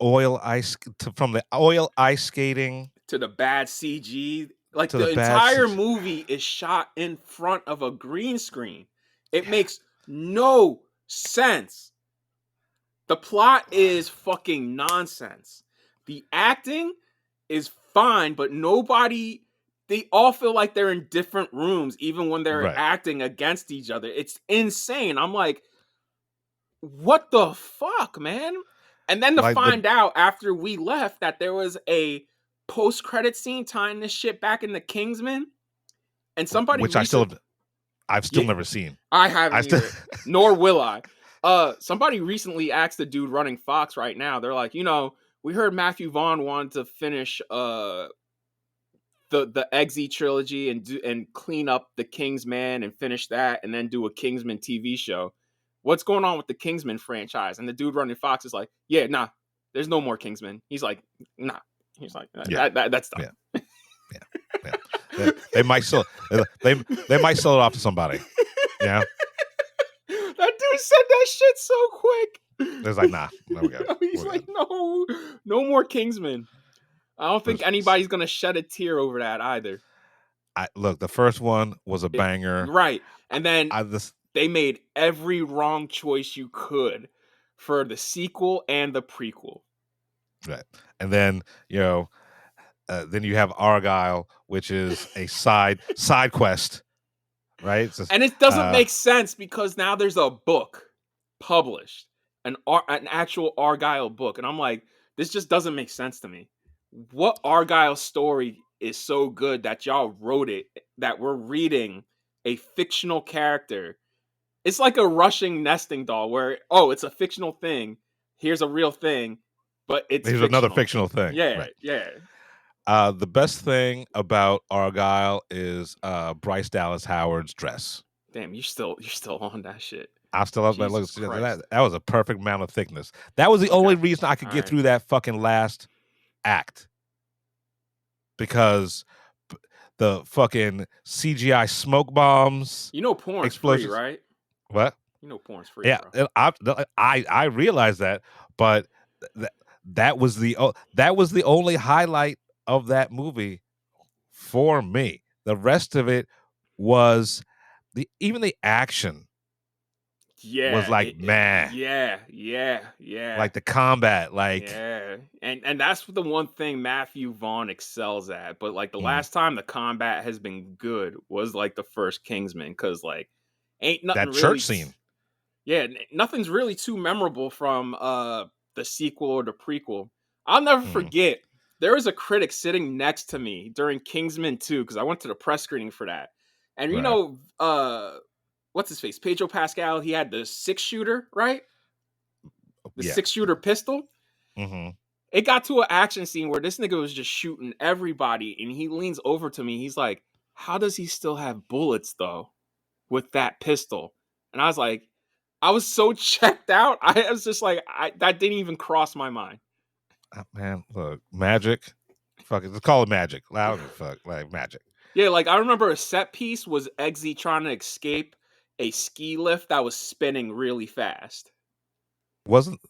oil ice from the oil ice skating to the bad CG. Like, the entire movie is shot in front of a green screen. It makes no sense. The plot is fucking nonsense. The acting is fine, but they all feel like they're in different rooms, even when they're acting against each other. It's insane. I'm like, what the fuck, man? And then to find out after we left that there was a post-credit scene tying this shit back into Kingsman, and somebody I've still never seen. I haven't either, nor will I. Somebody recently asked the dude running Fox right now. They're like, we heard Matthew Vaughn wanted to finish the Eggsy trilogy and clean up the Kingsman and finish that and then do a Kingsman TV show. What's going on with the Kingsman franchise? And the dude running Fox is like, yeah, nah, there's no more Kingsman. He's like, nah. He's like, that's done. Yeah. They might sell it off to somebody. Yeah. That dude said that shit so quick. It's like, nah. He's like, no more Kingsman. I don't think anybody's gonna shed a tear over that either. Look, the first one was a banger. Right. And then they made every wrong choice you could for the sequel and the prequel. Right. And then, then you have Argyle, which is a side quest, right? And it doesn't make sense because now there's a book published, an actual Argyle book. And I'm like, this just doesn't make sense to me. What Argyle story is so good that y'all wrote it, that we're reading a fictional character? It's like a Russian nesting doll where, it's a fictional thing. Here's a real thing. But it's another fictional thing. Yeah, right. Yeah. The best thing about Argyle is Bryce Dallas Howard's dress. Damn, you're still on that shit. I'm still up. Jesus Look, Christ. that was a perfect amount of thickness. That was the only reason I could get Alright. through that fucking last act, because the fucking CGI smoke bombs, You know porn's explosions. free, right? What? You know porn's free, Yeah, bro. I realized that, but that was the only highlight of that movie for me. The rest of it was even the action Yeah. was like meh. Yeah. Like the combat, like Yeah. And that's the one thing Matthew Vaughn excels at. But like the Mhm. last time the combat has been good was like the first Kingsman, because like ain't nothing that really church scene. nothing's really too memorable from the sequel or the prequel. I'll never forget. There was a critic sitting next to me during Kingsman 2, because I went to the press screening for that. And you Right. know, what's his face? Pedro Pascal, he had the 6-shooter, right? The Yeah. 6-shooter pistol. Mm-hmm. It got to an action scene where this nigga was just shooting everybody, and he leans over to me. He's like, "How does he still have bullets though with that pistol?" And I was like, I was so checked out. I was just like, that didn't even cross my mind. Man, look, magic. Fuck it, let's call it magic. Loud as fuck, like magic. Yeah, like I remember a set piece was Eggsy trying to escape a ski lift that was spinning really fast. Wasn't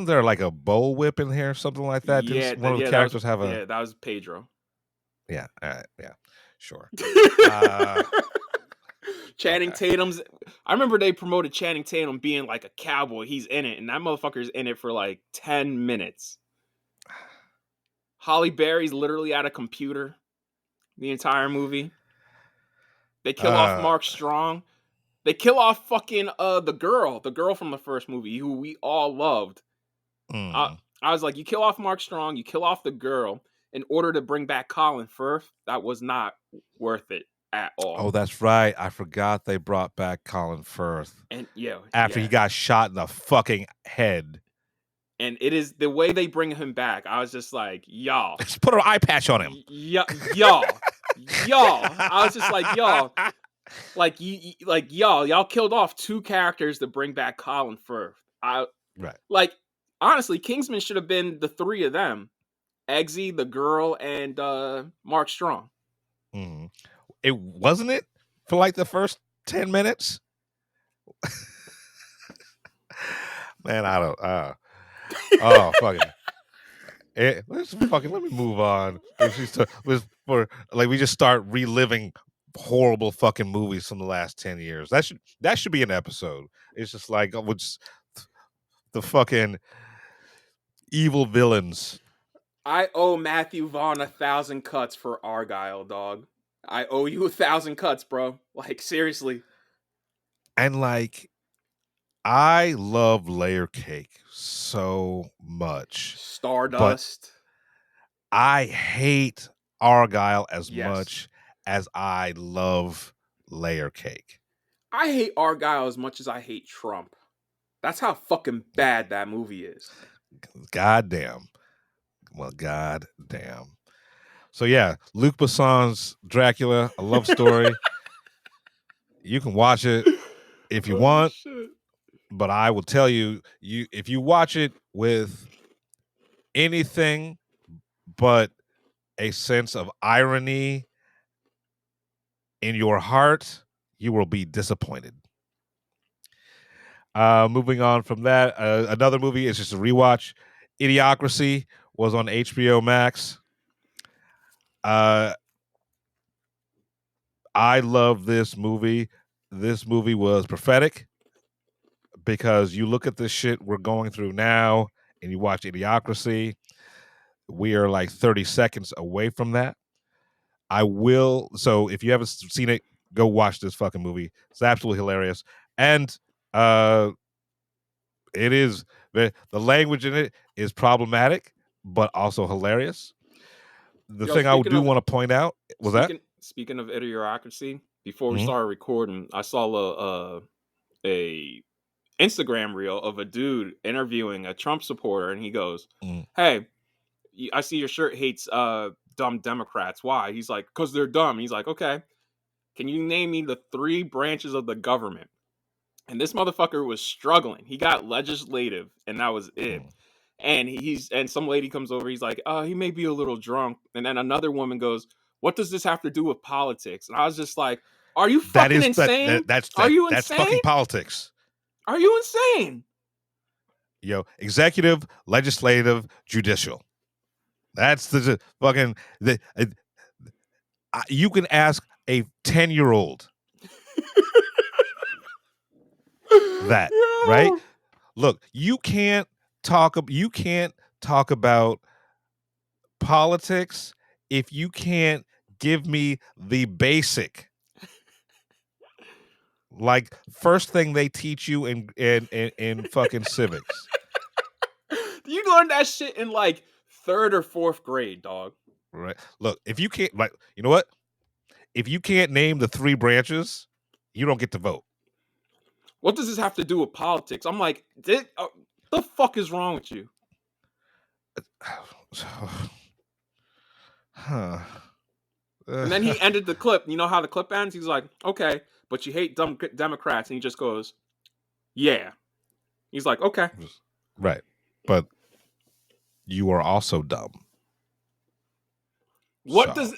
there like a bow whip in here, something like that? Didn't one of the characters have a? Yeah, that was Pedro. Yeah, all right, yeah, sure. Channing Tatum's. I remember they promoted Channing Tatum being like a cowboy. He's in it, and that motherfucker's in it for like 10 minutes. Halle Berry's literally at a computer the entire movie. They kill off Mark Strong. They kill off fucking the girl from the first movie who we all loved. I was like, you kill off Mark Strong, you kill off the girl in order to bring back Colin Firth. That was not worth it at all. Oh, that's right. I forgot they brought back Colin Firth. And after he got shot in the fucking head. And it is the way they bring him back. I was just like, y'all. Just put an eye patch on him. Y'all. I was just like, y'all. Like y'all killed off 2 characters to bring back Colin Firth. Right. Like, honestly, Kingsman should have been the 3 of them. Eggsy, the girl, and Mark Strong. Mm-hmm. It wasn't it for like the first 10 minutes? Man, I don't oh fucking let me move on. We just start reliving horrible fucking movies from the last 10 years. That should be an episode. It's just like the fucking evil villains. I owe Matthew Vaughn 1,000 cuts for Argyle, dog. I owe you 1,000 cuts, bro. Like, seriously. And like, I love Layer Cake so much. Stardust. I hate Argyle as much as I love Layer Cake. I hate Argyle as much as I hate Trump. That's how fucking bad that movie is. Goddamn. Well, goddamn. So yeah, Luc Besson's Dracula, a love story. You can watch it if you want, but I will tell you, if you watch it with anything but a sense of irony in your heart, you will be disappointed. Moving on from that, another movie is just a rewatch. Idiocracy was on HBO Max. I love this movie. This movie was prophetic because you look at this shit we're going through now and you watch Idiocracy. We are like 30 seconds away from that. So if you haven't seen it, go watch this fucking movie. It's absolutely hilarious. And it is, the language in it is problematic, but also hilarious. The thing I do want to point out was Speaking of Idiocracy, before we started recording, I saw a Instagram reel of a dude interviewing a Trump supporter, and he goes, "Hey, I see your shirt hates dumb Democrats. Why?" He's like, "'Cause they're dumb." He's like, "Okay, can you name me the 3 branches of the government? And this motherfucker was struggling. He got legislative, and that was it. And some lady comes over. He's like, he may be a little drunk. And then another woman goes, what does this have to do with politics? And I was just like, are you fucking insane? That's insane? fucking politics. Are you insane? Yo, executive, legislative, judicial. That's the fucking you can ask a 10-year-old that, right? Look, you can't talk about politics if you can't give me the basic. Like, first thing they teach you in fucking civics. You learned that shit in like 3rd or 4th grade, dog. Right. Look, if you can't, like, you know what? If you can't name the 3 branches, you don't get to vote. What does this have to do with politics? I'm like, the fuck is wrong with you? Huh. And then he ended the clip. You know how the clip ends? He's like, okay, but you hate dumb Democrats. And he just goes, yeah. He's like, okay. Right. But you are also dumb. What does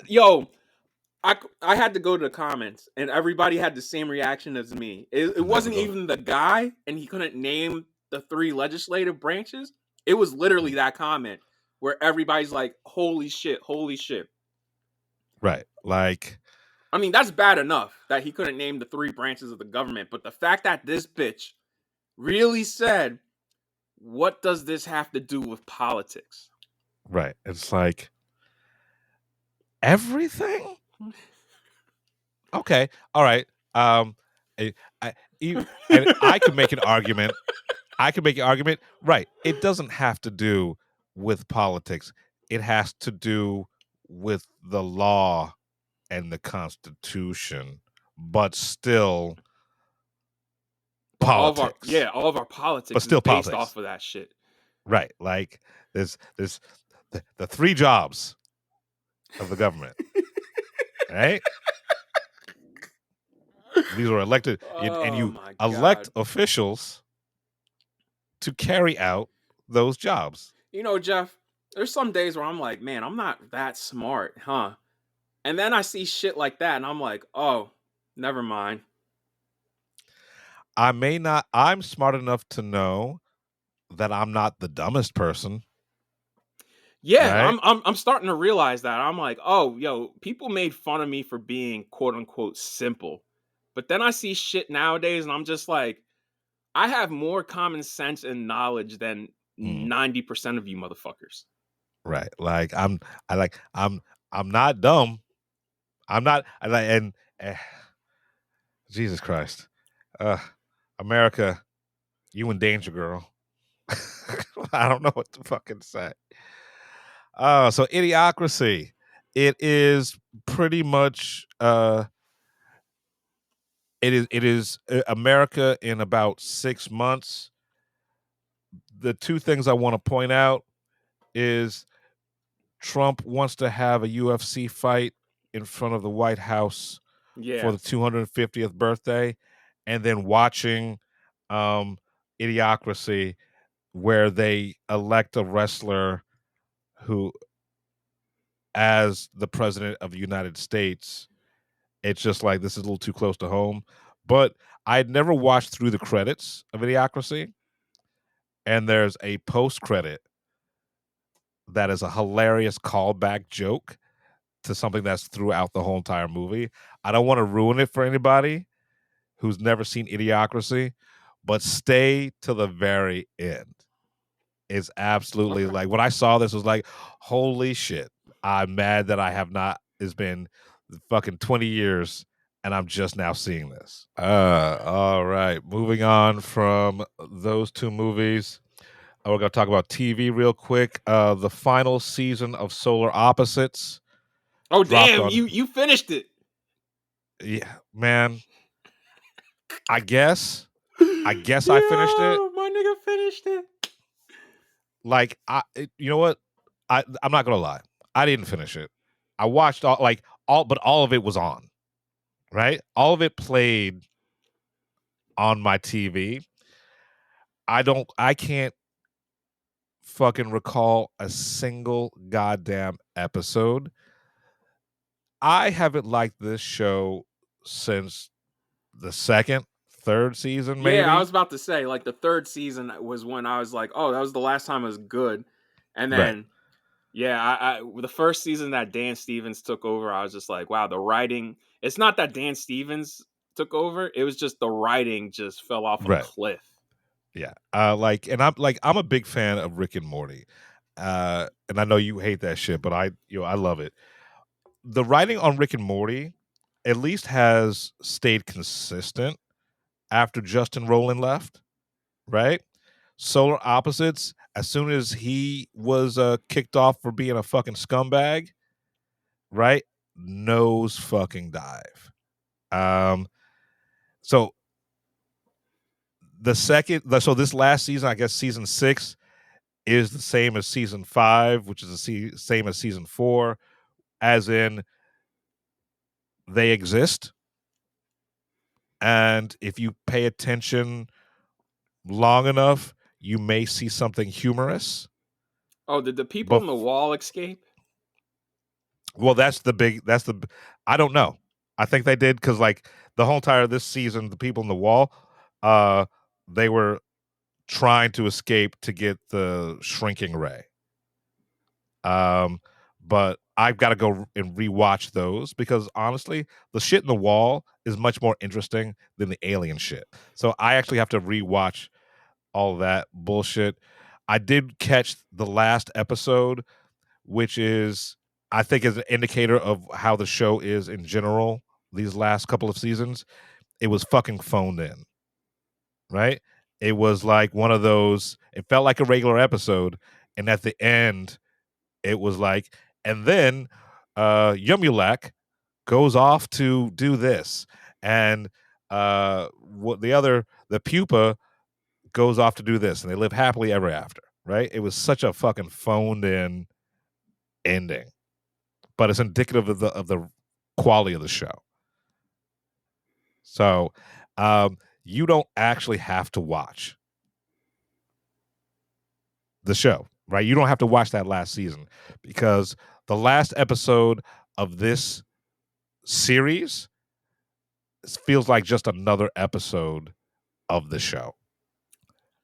I had to go to the comments, and everybody had the same reaction as me. It wasn't even the guy, and he couldn't name the 3 legislative branches. It was literally that comment where everybody's like, holy shit. Right. Like, I mean, that's bad enough that he couldn't name the 3 branches of the government, but the fact that this bitch really said, what does this have to do with politics? right. It's like, everything? Okay. All right. And I could make an argument. Right. It doesn't have to do with politics. It has to do with the law and the Constitution, but still politics. All of our politics But still is based politics. off of that shit. Right. Like, there's the 3 jobs of the government. Right? These are elected, and you elect officials to carry out those jobs. You know, Jeff, there's some days where I'm like, man, I'm not that smart, huh? And then I see shit like that, and I'm like, oh, never mind. I'm smart enough to know that I'm not the dumbest person. Yeah, right? I'm starting to realize that. I'm like, oh, yo, people made fun of me for being quote unquote simple. But then I see shit nowadays, and I'm just like, I have more common sense and knowledge than 90% of you motherfuckers. Right. Like, I'm not dumb. I'm not, Jesus Christ. America, you in danger, girl. I don't know what to fucking say. So Idiocracy. It is pretty much it is America in about 6 months. The 2 things I want to point out is Trump wants to have a UFC fight in front of the White House for the 250th birthday, and then watching Idiocracy, where they elect a wrestler who as the president of the United States. It's just like, this is a little too close to home. But I'd never watched through the credits of Idiocracy, and there's a post-credit that is a hilarious callback joke to something that's throughout the whole entire movie. I don't want to ruin it for anybody who's never seen Idiocracy, but stay to the very end. It's absolutely like, when I saw this, it was like, holy shit. I'm mad that I have not. It's been fucking 20 years and I'm just now seeing this. All right. Moving on from those 2 movies. We're going to talk about TV real quick. The final season of Solar Opposites. Oh, damn. You finished it. Yeah, man. I guess I finished it. My nigga finished it. Like, you know what? I'm not going to lie. I didn't finish it. I watched but all of it was on. right? All of it played on my TV. I can't fucking recall a single goddamn episode. I haven't liked this show since the second, third season, Yeah, I maybe. was about to say, like, the third season was when I was like, oh, that was the last time it was good. And Right. then, yeah, the first season that Dan Stevens took over, I was just like, wow, the writing. It's not that Dan Stevens took over; it was just the writing just fell off a Right. cliff. Yeah. I'm a big fan of Rick and Morty. And I know you hate that shit, but I love it. The writing on Rick and Morty at least has stayed consistent after Justin Roiland left, right? Solar Opposites, as soon as he was kicked off for being a fucking scumbag, right? Nose fucking dive. So so this last season, I guess season 6 is the same as season 5, which is the same as season 4, as in they exist. And if you pay attention long enough, you may see something humorous. Oh, did the people But in the wall escape? well, I don't know. I think they did because like the whole entire this season, the people in the wall, they were trying to escape to get the shrinking ray. But I've got to go and rewatch those because honestly, the shit in the wall is much more interesting than the alien shit. So I actually have to rewatch all that bullshit. I did catch the last episode, which is I think is an indicator of how the show is in general these last couple of seasons. It was fucking phoned in, right? It was like one of those, it felt like a regular episode. And at the end, it was like, and then Yumulak goes off to do this. And the pupa goes off to do this. And they live happily ever after, right? It was such a fucking phoned in ending. But it's indicative of the quality of the show. So you don't actually have to watch the show, right? You don't have to watch that last season because the last episode of this series feels like just another episode of the show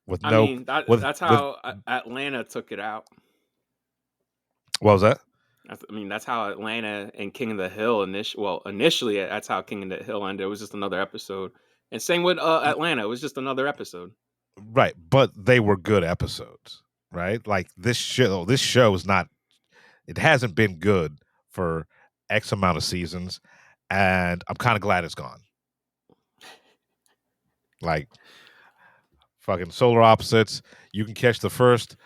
with I no mean, with that's with how Atlanta took it out. what was that? I mean, that's how Atlanta and King of the Hill initially that's how King of the Hill ended. It was just another episode, and same with Atlanta. It was just another episode. Right, but they were good episodes, right? Like this show is not. It hasn't been good for X amount of seasons, and I'm kind of glad it's gone. Like fucking Solar Opposites, you can catch the first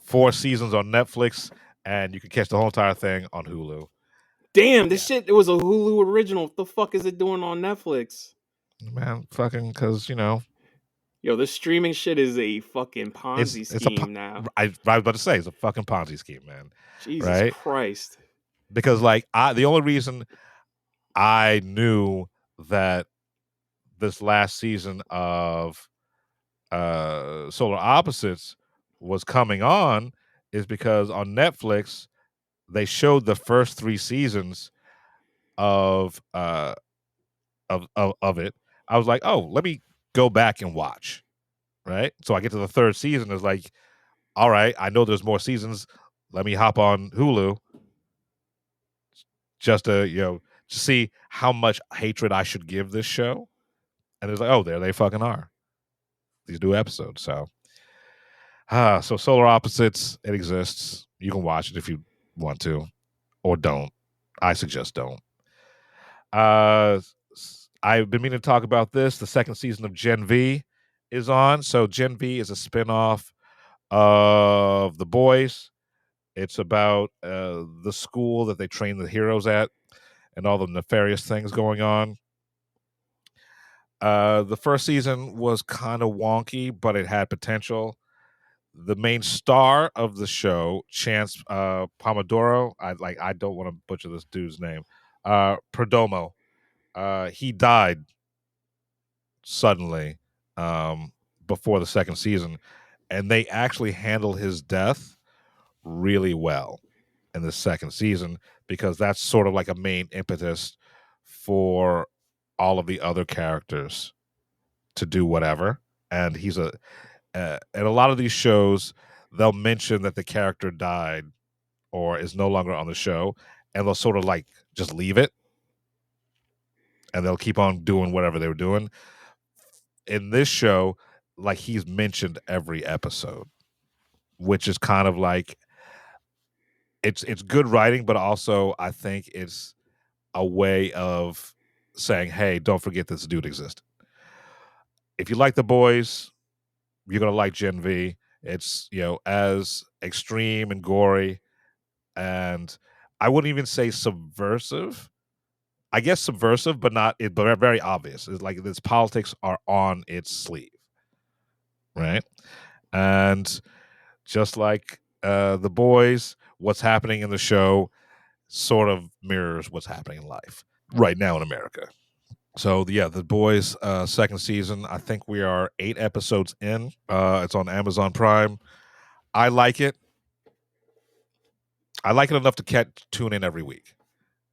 4 seasons on Netflix, and you can catch the whole entire thing on Hulu. Damn, this shit! It was a Hulu original. What the fuck is it doing on Netflix? Man, fucking because Yo, this streaming shit is a fucking Ponzi scheme now. I was about to say it's a fucking Ponzi scheme, man. Jesus Right? Christ! Because like the only reason I knew that this last season of Solar Opposites was coming on is because on Netflix they showed the first 3 seasons of it. I was like, oh, let me go back and watch. Right? So I get to the 3rd season, it's like, all right, I know there's more seasons. Let me hop on Hulu just to see how much hatred I should give this show. And it's like, oh, there they fucking are. These new episodes. So Solar Opposites, it exists. You can watch it if you want to, or don't. I suggest don't. I've been meaning to talk about this. The 2nd season of Gen V is on. So Gen V is a spinoff of The Boys. It's about the school that they train the heroes at and all the nefarious things going on. The first season was kind of wonky, but it had potential. The main star of the show, Chance Pomodoro, I don't want to butcher this dude's name, Perdomo. he died suddenly before the second season, and they actually handled his death really well in the second season because that's sort of like a main impetus for all of the other characters to do whatever. And and a lot of these shows, they'll mention that the character died or is no longer on the show, and they'll sort of like just leave it, and they'll keep on doing whatever they were doing. In this show, like he's mentioned every episode, which is kind of like it's good writing, but also I think it's a way of saying, "Hey, don't forget this dude existed." If you like The Boys, you're gonna like Gen V. It's as extreme and gory, and I wouldn't even say subversive. I guess subversive, but but very obvious. It's like its politics are on its sleeve, right? And just like The Boys, what's happening in the show sort of mirrors what's happening in life right now in America. So yeah, The Boys second season. I think we are 8 episodes in. It's on Amazon Prime. I like it. I like it enough to tune in every week.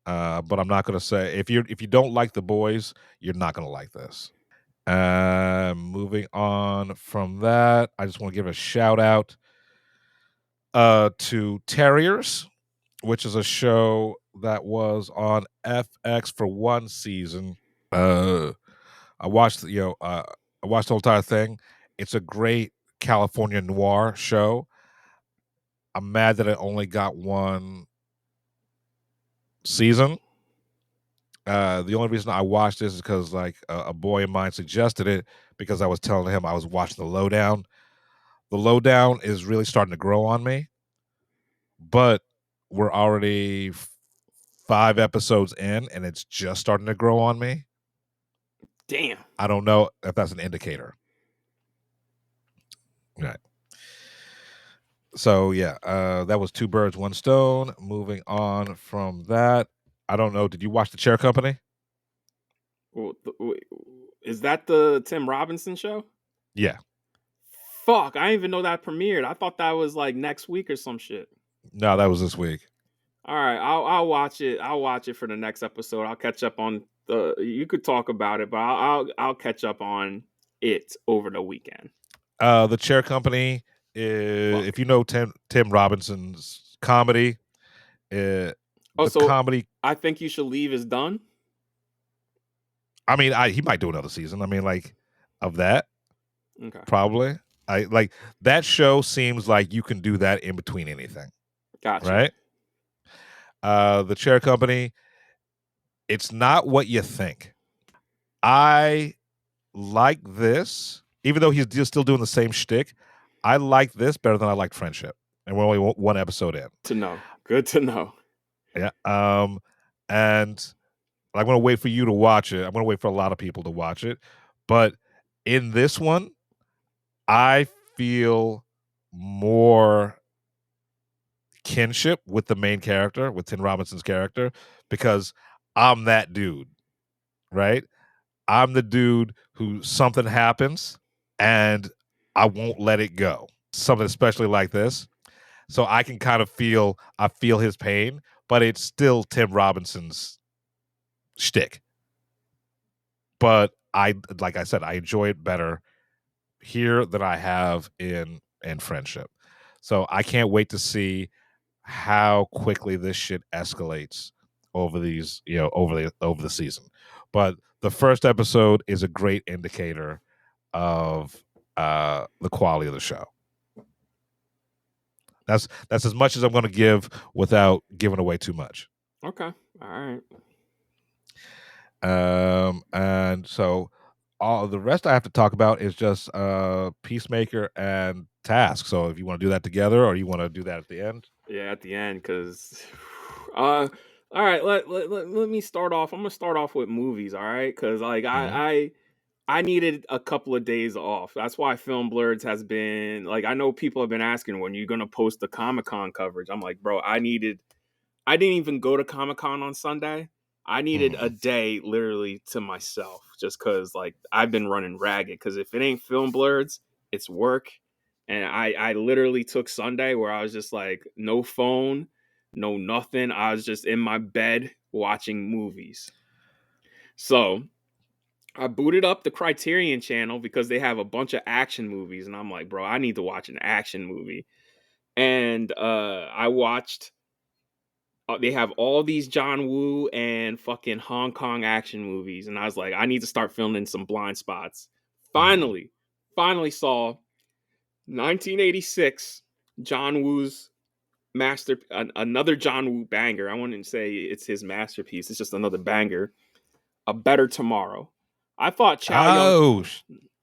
But I'm not going to say if you don't like The Boys, you're not going to like this. Moving on from that, I just want to give a shout out to Terriers, which is a show that was on FX for one season. I watched I watched the whole entire thing. It's a great California noir show. I'm mad that it only got one season. The only reason I watched this is because like a boy of mine suggested it because I was telling him I was watching the Lowdown. The Lowdown is really starting to grow on me, but we're already 5 episodes in and it's just starting to grow on me. Damn. I don't know if that's an indicator. Right. So yeah, that was 2 birds, 1 stone. Moving on from that, I don't know. Did you watch The Chair Company? Is that the Tim Robinson show? Yeah. Fuck, I didn't even know that premiered. I thought that was like next week or some shit. No, that was this week. All right, I'll watch it. I'll watch it for the next episode. I'll catch up on the. You could talk about it, but I'll catch up on it over the weekend. The Chair Company is, if you know Tim Robinson's comedy, comedy. I Think You Should Leave is done. I mean, he might do another season. I mean, like of that, Okay, probably. I like that show. Seems like you can do that in between anything. gotcha. Right. The Chair Company. It's not what you think. I like this, even though he's still doing the same shtick. I like this better than I liked Friendship, and we're only 1 episode in. To know, good to know. Yeah. And I'm going to wait for you to watch it. I'm going to wait for a lot of people to watch it. But in this one, I feel more kinship with the main character, with Tim Robinson's character, because I'm that dude, right? I'm the dude who something happens and I won't let it go. Something especially like this. So I can kind of feel his pain, but it's still Tim Robinson's shtick. But like I said, I enjoy it better here than I have in Friendship. So I can't wait to see how quickly this shit escalates over these, over the season. But the first episode is a great indicator of the quality of the show. That's as much as I'm going to give without giving away too much. Okay, all right. And so all the rest I have to talk about is just Peacemaker and Task. So if you want to do that together, or you want to do that at the end? Yeah, at the end, because all right, let me start off. I'm gonna start off with movies, all right? Because like I needed a couple of days off. That's why Film Blurs has been like, I know people have been asking when you're gonna post the Comic-Con coverage. I'm like, bro, I didn't even go to Comic-Con on Sunday. I needed a day literally to myself just because like I've been running ragged because if it ain't film blurs, it's work. And I literally took Sunday where I was just like no phone, no nothing. I was just in my bed watching movies. So I booted up the Criterion channel because they have a bunch of action movies. And I'm like, bro, I need to watch an action movie. And I watched they have all these John Woo and fucking Hong Kong action movies. And I was like, I need to start filming some blind spots. Finally saw 1986 John Woo's another John Woo banger. I wouldn't say it's his masterpiece. It's just another banger. A Better Tomorrow. I thought Chow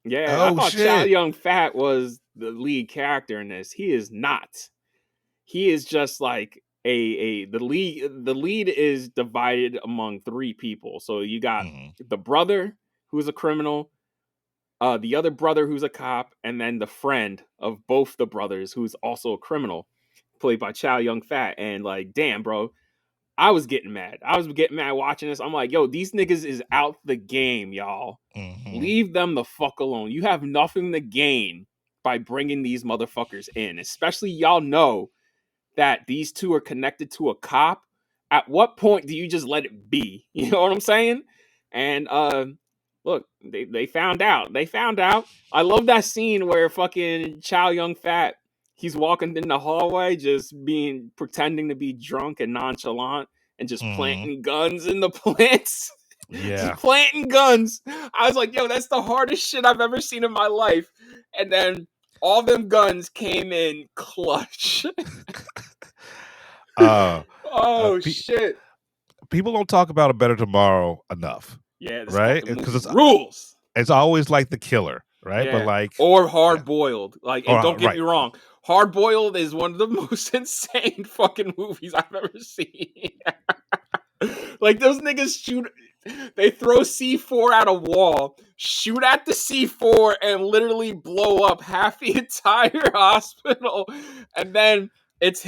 Yun Fat was the lead character in this. He is not. He is just like the lead is divided among three people. So you got the brother who's a criminal, the other brother who's a cop, and then the friend of both the brothers who's also a criminal, played by Chow Yun Fat. And like, damn, bro, I was getting mad. I was getting mad watching this. I'm like, yo, these niggas is out the game, y'all. Leave them the fuck alone. You have nothing to gain by bringing these motherfuckers in, especially y'all know that these two are connected to a cop. At what point do you just let it be? You know what I'm saying? And look, they found out. They found out. I love that scene where fucking Chow Yun Fat, he's walking in the hallway just pretending to be drunk and nonchalant and just planting guns in the plants. Yeah. Just planting guns. I was like, yo, that's the hardest shit I've ever seen in my life. And then all them guns came in clutch. Shit. People don't talk about A Better Tomorrow enough. Yeah, right? Because it's rules. It's always like the killer, right? Yeah. But like, or Hard Boiled. Like, and don't get right. me wrong, Hard Boiled is one of the most insane fucking movies I've ever seen. Like, those niggas shoot. They throw C4 at a wall, shoot at the C4, and literally blow up half the entire hospital. And then it's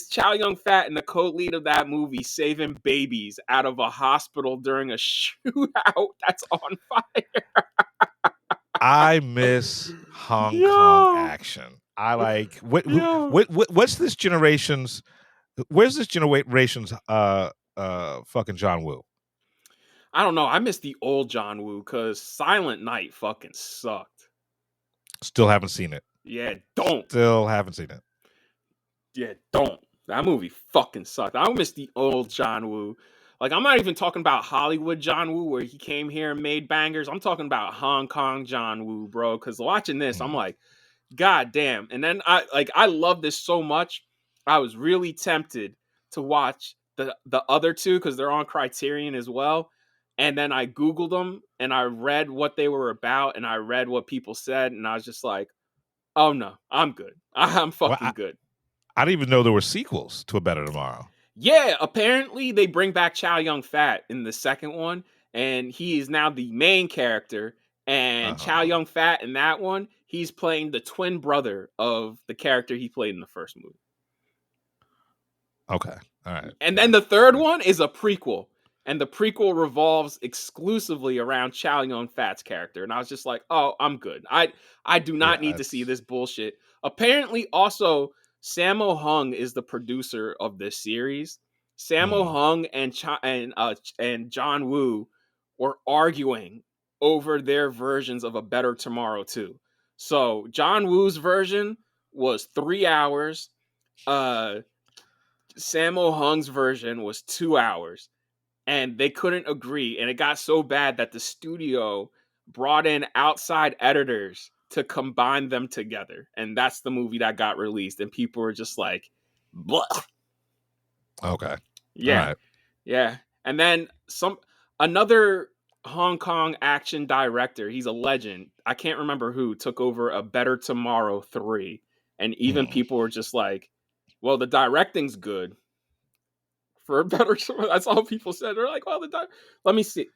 Chow Yun Fat and the co-lead of that movie saving babies out of a hospital during a shootout that's on fire. I miss Hong Kong action. I like what's this generation's? Where's this generation's fucking John Woo? I don't know. I miss the old John Woo because Silent Night fucking sucked. Still haven't seen it. Yeah, don't. Still haven't seen it. Yeah, don't. That movie fucking sucked. I miss the old John Woo. Like, I'm not even talking about Hollywood John Woo where he came here and made bangers. I'm talking about Hong Kong John Woo, bro. Because watching this, I'm like, God damn. And then I love this so much. I was really tempted to watch the other two because they're on Criterion as well. And then I Googled them and I read what they were about and I read what people said. And I was just like, oh no, I'm good. I'm fucking good. I didn't even know there were sequels to A Better Tomorrow. Yeah, apparently they bring back Chow Yun Fat in the second one. And he is now the main character. And Chow Yun Fat in that one, he's playing the twin brother of the character he played in the first movie. Okay. All right. And then the third one is a prequel. And the prequel revolves exclusively around Chow Yun Fat's character. And I was just like, oh, I'm good. I do not need to see this bullshit. Apparently, also, Sammo Hung is the producer of this series. Sammo Hung and John Woo were arguing over their versions of A Better Tomorrow 2. So John Woo's version was 3 hours. Sammo Hung's version was 2 hours. And they couldn't agree. And it got so bad that the studio brought in outside editors to combine them together. And that's the movie that got released. And people were just like, blah. Okay. Yeah. Right. Yeah. And then another Hong Kong action director, he's a legend. I can't remember who took over A Better Tomorrow 3. And even people were just like, well, the directing's good. For A Better Tomorrow, that's all people said. They're like, well, let me see.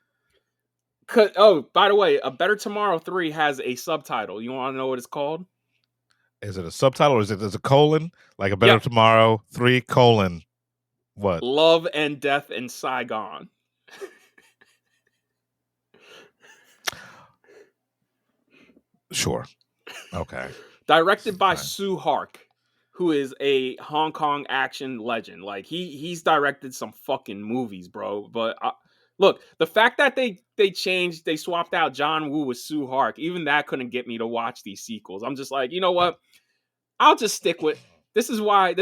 Oh, by the way, A Better Tomorrow 3 has a subtitle. You want to know what it's called? Is it a subtitle or is it a colon? Like A Better Tomorrow 3 : what? Love and Death in Saigon. Sure. Okay. Directed by Fine. Sue Hark, who is a Hong Kong action legend. Like he's directed some fucking movies, bro. But look, the fact that they swapped out John Woo with Sue Hark, even that couldn't get me to watch these sequels. I'm just like, you know what? I'll just stick with. This is why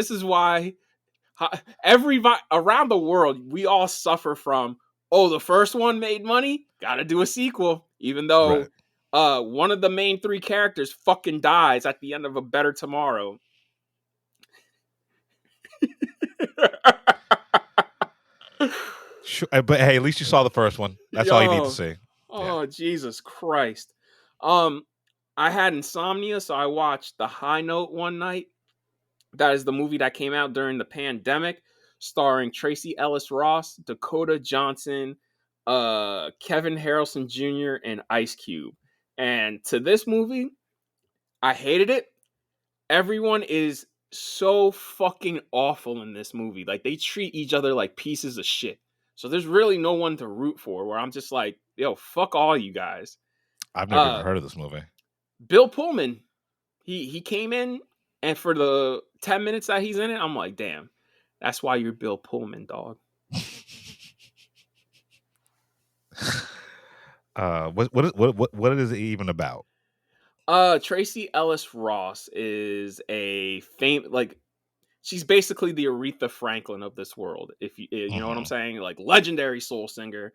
around the world we all suffer from. Oh, the first one made money, gotta do a sequel, even though one of the main three characters fucking dies at the end of A Better Tomorrow. Sure, but hey, at least you saw the first one. That's all you need to see. Oh, Jesus Christ. I had insomnia, so I watched The High Note one night. That is the movie that came out during the pandemic, starring Tracy Ellis Ross, Dakota Johnson, Kevin Harrelson Jr., and Ice Cube. And to this movie, I hated it. Everyone is so fucking awful in this movie. Like, they treat each other like pieces of shit. So there's really no one to root for, where I'm just like, yo, fuck all you guys. I've never even heard of this movie. Bill Pullman, he came in, and for the 10 minutes that he's in it, I'm like, damn, that's why you're Bill Pullman, dog. What is it even about? Tracy Ellis Ross is a she's basically the Aretha Franklin of this world. If you know what I'm saying, like legendary soul singer.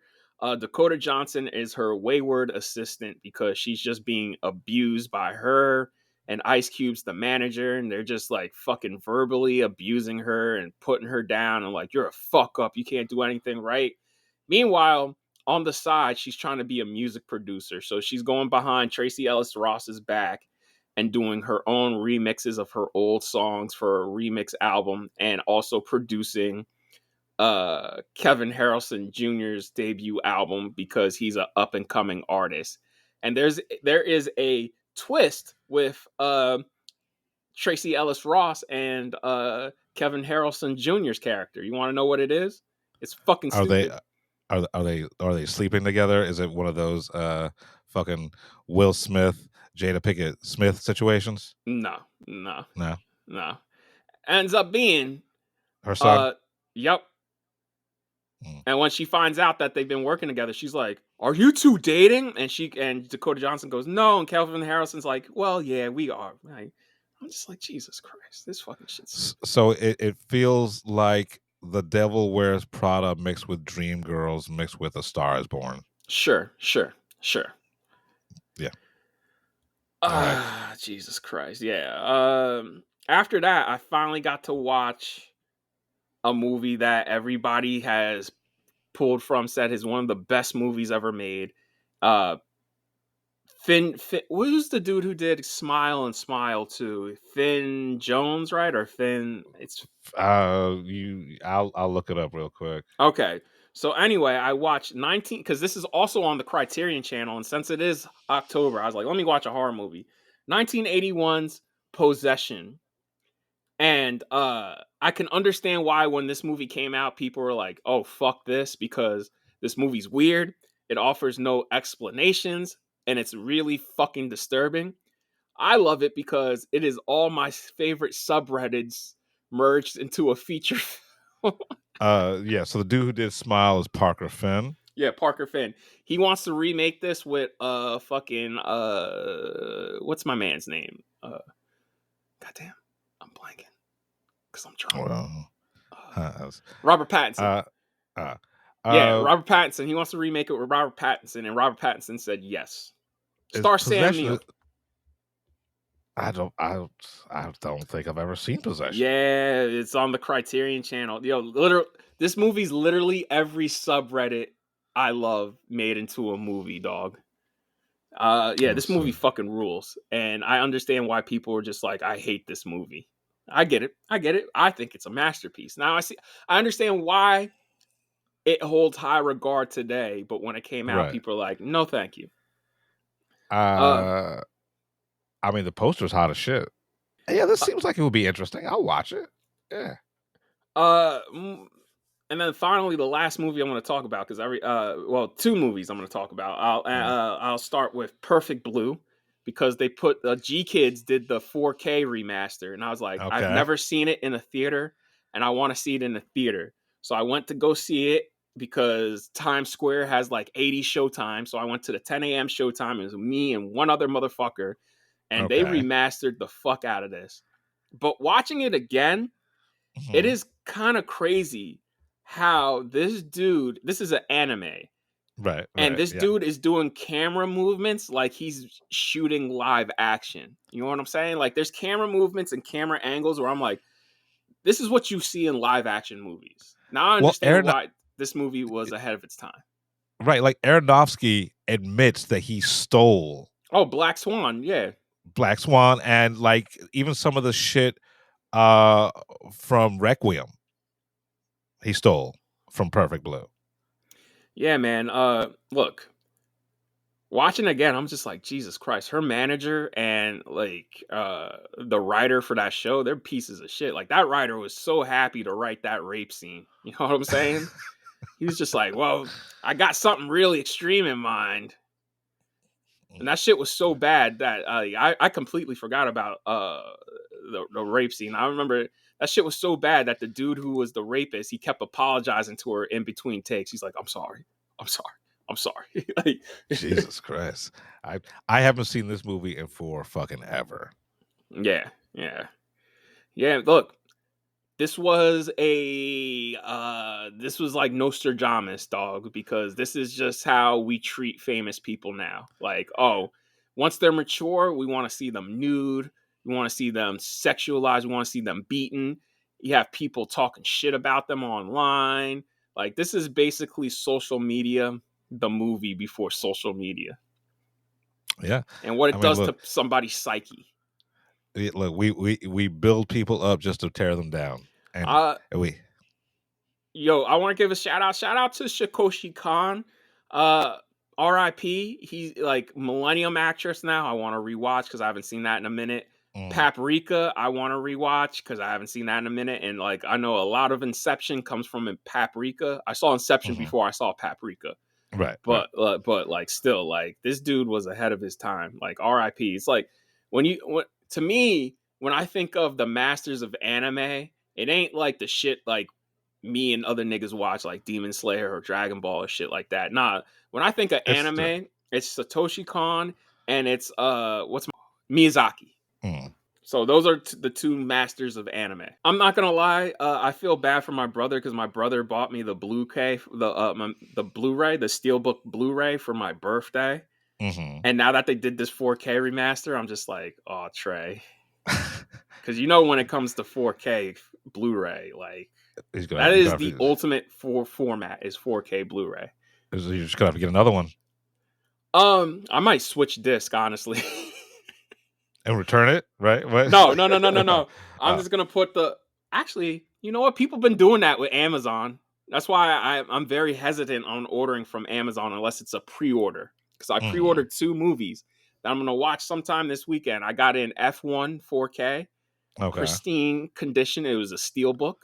Dakota Johnson is her wayward assistant because she's just being abused by her and Ice Cube's the manager, and they're just like fucking verbally abusing her and putting her down and like, you're a fuck up, you can't do anything right. Meanwhile, on the side, she's trying to be a music producer. So she's going behind Tracy Ellis Ross's back and doing her own remixes of her old songs for a remix album, and also producing Kevin Harrelson Jr.'s debut album because he's an up and coming artist. And there is a twist with Tracy Ellis Ross and Kevin Harrelson Jr.'s character. You want to know what it is? It's fucking stupid. Are they sleeping together? Is it one of those fucking Will Smith, Jada Pinkett Smith situations? No. Ends up being her son. Yep. And when she finds out that they've been working together, she's like, "Are you two dating?" And Dakota Johnson goes, "No." And Kelvin Harrison's like, "Well, yeah, we are." I'm just like, Jesus Christ, this fucking shit's. So it feels like The Devil Wears Prada mixed with Dreamgirls mixed with A Star Is Born. Sure. Yeah. Right. Jesus Christ. Yeah. After that, I finally got to watch a movie that everybody has pulled from, said is one of the best movies ever made. Finn, who's the dude who did Smile and Smile 2? Finn Jones, right? Or Finn? It's I'll look it up real quick. Okay. So anyway, I watched 19 because this is also on the Criterion Channel, and since it is October, I was like, let me watch a horror movie. 1981's Possession. And I can understand why when this movie came out, people were like, oh, fuck this, because this movie's weird. It offers no explanations, and it's really fucking disturbing. I love it because it is all my favorite subreddits merged into a feature film. Yeah, so the dude who did Smile is Parker Finn. Yeah, Parker Finn. He wants to remake this with fucking what's my man's name? Goddamn, I'm blanking because I'm drunk. Robert Pattinson. Robert Pattinson. He wants to remake it with Robert Pattinson, and Robert Pattinson said yes. Star Sam Neill. I don't think I've ever seen Possession. Yeah, it's on the Criterion Channel. Yo, this movie's literally every subreddit I love made into a movie, dog. This movie fucking rules, and I understand why people are just like, I hate this movie. I get it. I think it's a masterpiece. Now I understand why it holds high regard today, but when it came out, people are like, no, thank you. I mean, the poster's hot as shit. Yeah, this seems like it would be interesting. I'll watch it. Yeah. And then finally, the last movie I'm going to talk about, because two movies I'm going to talk about. I'll start with Perfect Blue, because they put the G Kids did the 4K remaster, and I was like, I've Okay. never seen it in a theater, and I want to see it in a theater. So I went to go see it because Times Square has like 80 showtime. So I went to the 10 a.m. showtime. It was me and one other motherfucker, and they Okay. remastered the fuck out of this. But watching it again, it Mhm. is kind of crazy how this dude, this is an anime, Right. and Right. this Yeah. dude is doing camera movements like he's shooting live action. You know what I'm saying? Like there's camera movements and camera angles where I'm like, this is what you see in live action movies. Now I Well, understand why this movie was ahead of its time. right, like Aronofsky admits that he stole Oh, Black Swan, yeah. Black Swan and like even some of the shit uh from Requiem he stole from Perfect Blue. Yeah, man. Look, watching again, I'm just like, Jesus Christ, her manager and like the writer for that show, they're pieces of shit. Like that writer was so happy to write that rape scene. You know what I'm saying? He was just like, well, I got something really extreme in mind. And that shit was so bad that I completely forgot about the rape scene. I remember that shit was so bad that the dude who was the rapist, he kept apologizing to her in between takes. He's like, I'm sorry. I'm sorry. I'm sorry. Like, Jesus Christ. I haven't seen this movie in for fucking ever. yeah, yeah. Yeah, look, this was like Nostradamus, dog, because this is just how we treat famous people now. Like, oh, once they're mature, we want to see them nude, we want to see them sexualized, we want to see them beaten. You have people talking shit about them online. Like, this is basically social media, the movie before social media, Yeah. and what it I mean, does look, to somebody's psyche. look, we build people up just to tear them down. And Uh, we Yo, I want to give a shout out. Shout out to Shakoshi Khan. R.I.P. He's like Millennium actress now. I want to rewatch because I haven't seen that in a minute. Paprika, I want to rewatch because I haven't seen that in a minute. And like I know a lot of Inception comes from Paprika. I saw Inception before I saw Paprika. right. But like still like this dude was ahead of his time. Like R.I.P. It's like to me when I think of the masters of anime, it ain't like the shit like me and other niggas watch like Demon Slayer or Dragon Ball or shit like that. Nah, when I think of It's anime, it's Satoshi Kon and it's Miyazaki. So those are the two masters of anime. I'm not gonna lie, I feel bad for my brother because my brother bought me the Blu-ray, the Blu-ray, the Steelbook Blu-ray for my birthday. And now that they did this 4K remaster, I'm just like, oh Trey, because you know when it comes to 4K Blu-ray, like that is the ultimate format is 4K Blu-ray. You're just gonna have to get another one I might switch disc honestly. and return it, right? What? No. I'm just gonna put actually, you know what? People been doing that with Amazon. That's why I'm very hesitant on ordering from Amazon unless it's a pre-order. Because I pre-ordered 2 movies that I'm gonna watch sometime this weekend. I got in F1 4K, pristine condition. It was a steelbook.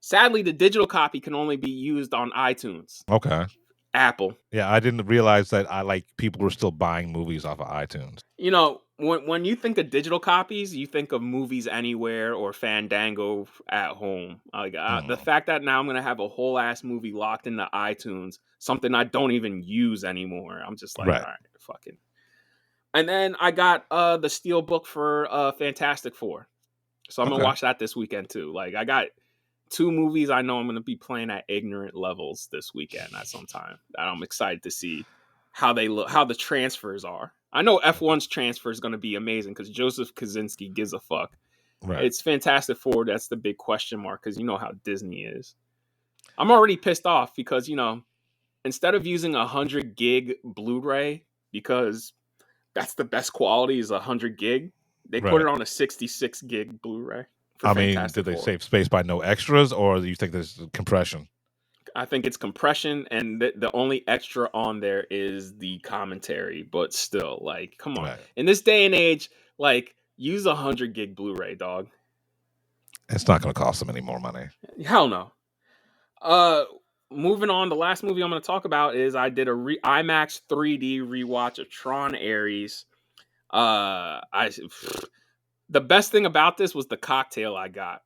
Sadly, the digital copy can only be used on iTunes. Okay. Apple. Yeah, I didn't realize that people were still buying movies off of iTunes. You know, when you think of digital copies, you think of Movies Anywhere or Fandango at home. Like the fact that now I'm gonna have a whole ass movie locked into iTunes, something I don't even use anymore. I'm just like, all right, fucking. And then I got the steelbook for Fantastic Four, so I'm gonna watch that this weekend too. Like I got 2 movies I know I'm going to be playing at ignorant levels this weekend at some time. That I'm excited to see how they look, how the transfers are. I know F1's transfer is going to be amazing because Joseph Kosinski gives a fuck. Right. It's Fantastic Four. That's the big question mark because you know how Disney is. I'm already pissed off because, you know, instead of using 100 gig Blu-ray, because that's the best quality is 100 gig, they put it on a 66 gig Blu-ray. I mean, did they save space by no extras, or do you think there's compression? I think it's compression, and the only extra on there is the commentary. But still, like, come on. Right. In this day and age, like, use 100 gig Blu-ray, dog. It's not going to cost them any more money. Hell no. Moving on, the last movie I'm going to talk about is I did a IMAX 3D rewatch of Tron Ares. The best thing about this was the cocktail I got.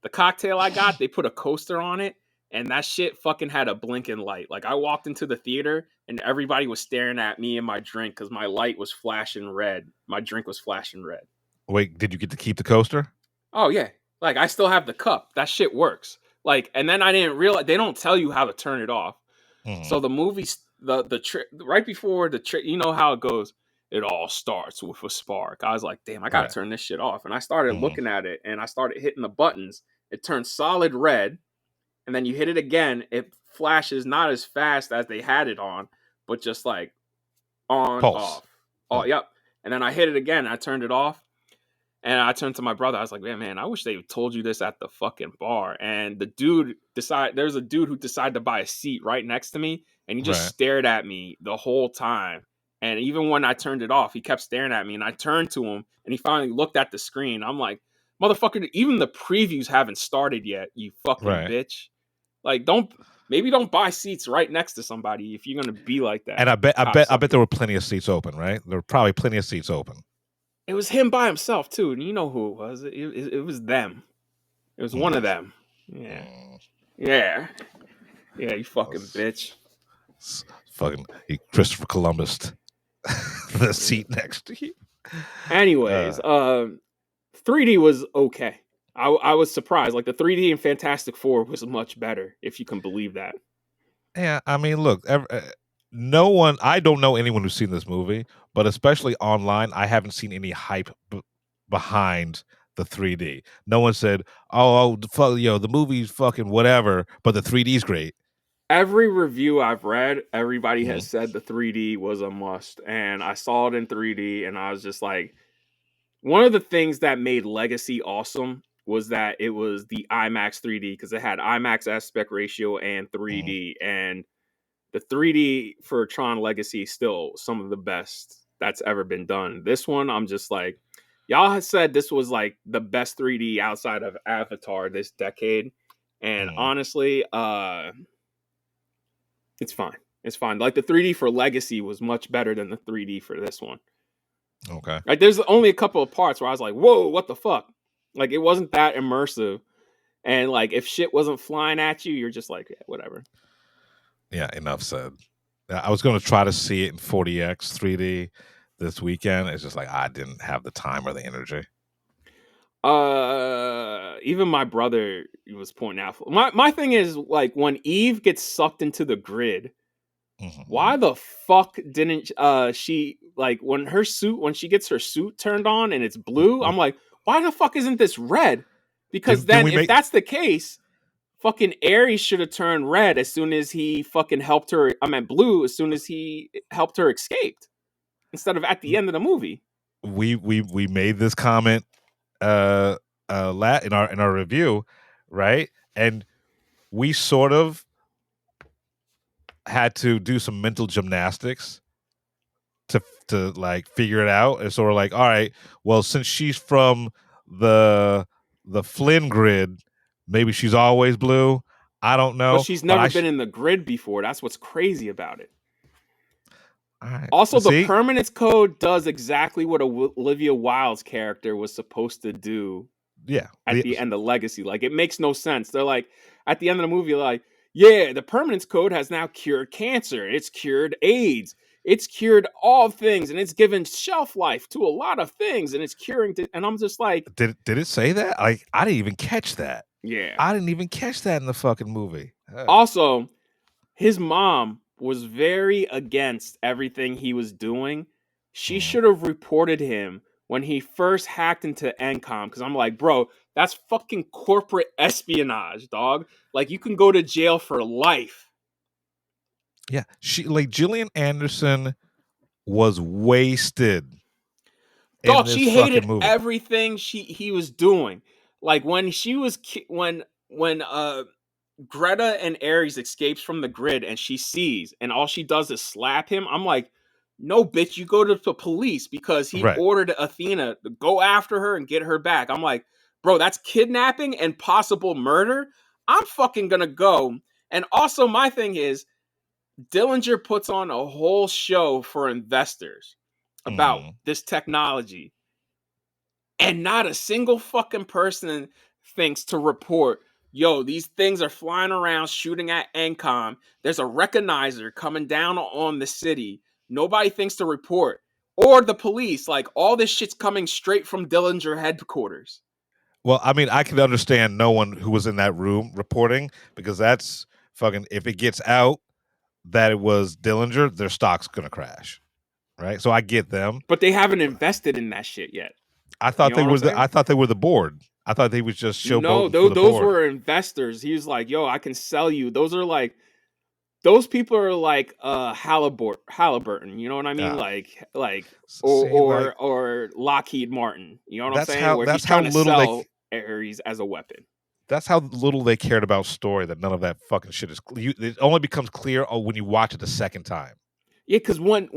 The cocktail I got, they put a coaster on it, and that shit fucking had a blinking light. Like, I walked into the theater, and everybody was staring at me and my drink because my light was flashing red. My drink was flashing red. Wait, did you get to keep the coaster? Oh, yeah. Like, I still have the cup. That shit works. Like, and then I didn't realize, they don't tell you how to turn it off. So the movie, the trick, right before the trick, you know how it goes, it all starts with a spark. I was like, damn, I gotta turn this shit off. And I started looking at it, and I started hitting the buttons. It turns solid red, and then you hit it again, it flashes not as fast as they had it on, but just like on, Pulse. off. Oh, yep. And then I hit it again, I turned it off, and I turned to my brother. I was like, man, I wish they told you this at the fucking bar. And the dude there's a dude who decided to buy a seat right next to me, and he just stared at me the whole time. And even when I turned it off, he kept staring at me, and I turned to him, and he finally looked at the screen. I'm like, motherfucker, even the previews haven't started yet, you fucking bitch. Like, don't buy seats right next to somebody if you're gonna be like that. And I bet there were plenty of seats open, right? There were probably plenty of seats open. It was him by himself too, and you know who it was. It was them. It was one of them. Yeah. You fucking bitch. Fucking Christopher Columbus. The seat next to you. Anyways, 3D was okay. I was surprised. Like, the 3D in Fantastic Four was much better, if you can believe that. Yeah, I mean, look, no one. I don't know anyone who's seen this movie, but especially online, I haven't seen any hype behind the 3D. No one said, the movie's fucking whatever, but the 3D's great. Every review I've read, everybody has said the 3D was a must, and I saw it in 3D, and I was just like, one of the things that made Legacy awesome was that it was the IMAX 3D, because it had IMAX aspect ratio and 3D, and the 3D for Tron Legacy is still some of the best that's ever been done. This one, I'm just like, y'all have said this was like the best 3D outside of Avatar this decade, and honestly, it's fine. It's fine. Like, the 3D for Legacy was much better than the 3D for this one. Okay. Like, there's only a couple of parts where I was like, whoa, what the fuck? Like, it wasn't that immersive. And like, if shit wasn't flying at you, you're just like, whatever. Yeah, enough said. I was going to try to see it in 40X 3D this weekend. It's just like, I didn't have the time or the energy. Even my brother was pointing out. My thing is, like, when Eve gets sucked into the grid, why the fuck didn't she, like, when she gets her suit turned on and it's blue, I'm like, why the fuck isn't this red? Because if that's the case, fucking Ares should have turned red as soon as he fucking helped her. I meant blue as soon as he helped her escape, instead of at the end of the movie. We made this comment in our review, right? And we sort of had to do some mental gymnastics to like figure it out. And so we're like, all right, well, since she's from the Flynn grid, maybe she's always blue. I don't know. But she's never been in the grid before. That's what's crazy about it. All right. Also, the permanence code does exactly what Olivia Wilde's character was supposed to do. Yeah. At the end of Legacy. Like, it makes no sense. They're like, at the end of the movie, like, yeah, the permanence code has now cured cancer. It's cured AIDS. It's cured all things, and it's given shelf life to a lot of things, and it's curing. And I'm just like, did it say that? I didn't even catch that. Yeah, I didn't even catch that in the fucking movie. Also, his mom was very against everything he was doing. She should have reported him when he first hacked into Encom, because I'm like, bro, that's fucking corporate espionage, dog. Like, you can go to jail for life. Yeah, Gillian Anderson was wasted. Dog, she hated everything he was doing. Like, when Greta and Ares escapes from the grid and she sees, and all she does is slap him, I'm like, no, bitch, you go to the police, because he ordered Athena to go after her and get her back. I'm like, bro, that's kidnapping and possible murder. I'm fucking gonna go. And also, my thing is, Dillinger puts on a whole show for investors. about this technology, and not a single fucking person thinks to report, yo, these things are flying around shooting at NCOM. There's a recognizer coming down on the city. Nobody thinks to report. Or the police. Like, all this shit's coming straight from Dillinger headquarters. Well, I mean, I can understand no one who was in that room reporting, because that's fucking, if it gets out that it was Dillinger, their stock's gonna crash. Right? So I get them. But they haven't invested in that shit yet. I thought You know I thought they were the board. I thought they was just showboating. No, those board. Were investors. He was like, yo, I can sell you. Those people are like Halliburton. You know what I mean? Or Lockheed Martin. You know what I'm saying? Where he's trying to sell Ares as a weapon. That's how little they cared about story, that none of that fucking shit is clear. It only becomes clear when you watch it the second time. Yeah, because when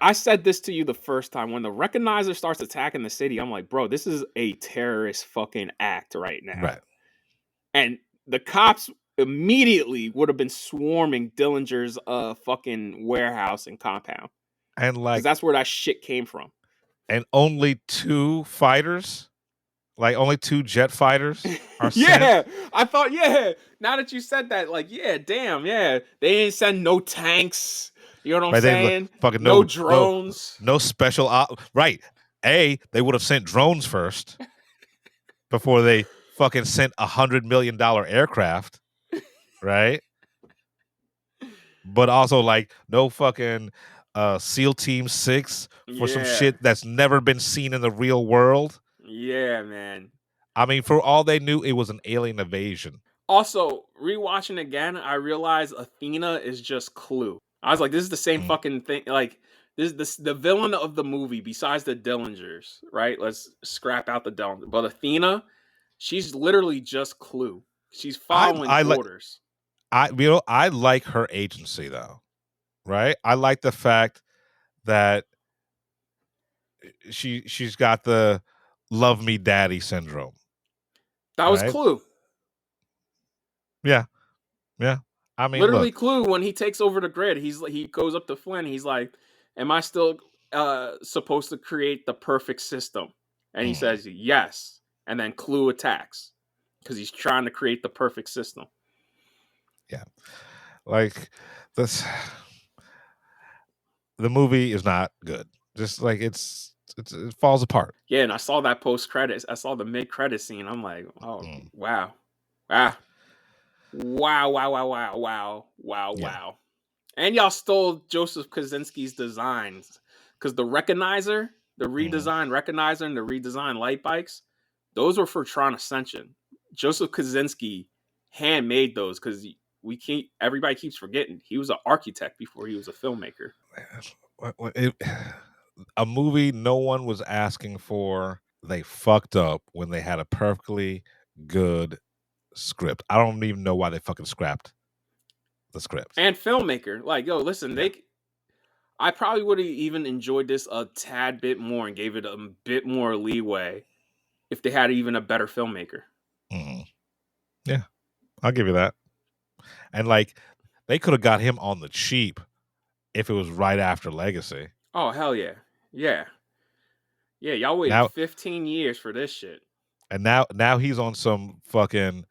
I said this to you the first time, when the recognizer starts attacking the city, I'm like, bro, this is a terrorist fucking act right now. Right. And the cops immediately would have been swarming Dillinger's fucking warehouse and compound. And like, that's where that shit came from. And only 2 fighters, like only 2 jet fighters are yeah, sent. I thought, now that you said that, like, damn, they didn't send no tanks. You know what I'm saying? Fucking no drones. No special right. They would have sent drones first before they fucking sent $100 million aircraft. Right? But also, like, no fucking SEAL Team 6 for some shit that's never been seen in the real world. Yeah, man. I mean, for all they knew, it was an alien invasion. Also, rewatching again, I realized Athena is just Clue. I was like, this is the same fucking thing. Like, this is the villain of the movie, besides the Dillingers, right? Let's scrap out the Dillingers. But Athena, she's literally just Clue. She's following orders. I like her agency, though, right? I like the fact that she's got the love me daddy syndrome. That was Clue. Yeah. I mean, literally, Clue, when he takes over the grid, he goes up to Flynn. He's like, "Am I still supposed to create the perfect system?" And he says, "Yes." And then Clue attacks because he's trying to create the perfect system. Yeah, like this. The movie is not good. Just like it falls apart. Yeah, and I saw that post credits. I saw the mid credit scene. I'm like, oh wow, wow. And y'all stole Joseph Kosinski's designs, because the recognizer, the redesigned recognizer, and the redesigned light bikes, those were for Tron Ascension. Joseph Kosinski handmade those, because everybody keeps forgetting he was an architect before he was a filmmaker. A movie no one was asking for, they fucked up when they had a perfectly good script. I don't even know why they fucking scrapped the script. And filmmaker, like, yo, listen, I probably would have even enjoyed this a tad bit more and gave it a bit more leeway if they had even a better filmmaker. Yeah, I'll give you that. And like, they could have got him on the cheap if it was right after Legacy. Oh, hell yeah. Yeah, y'all waited 15 years for this shit. And now he's on some fucking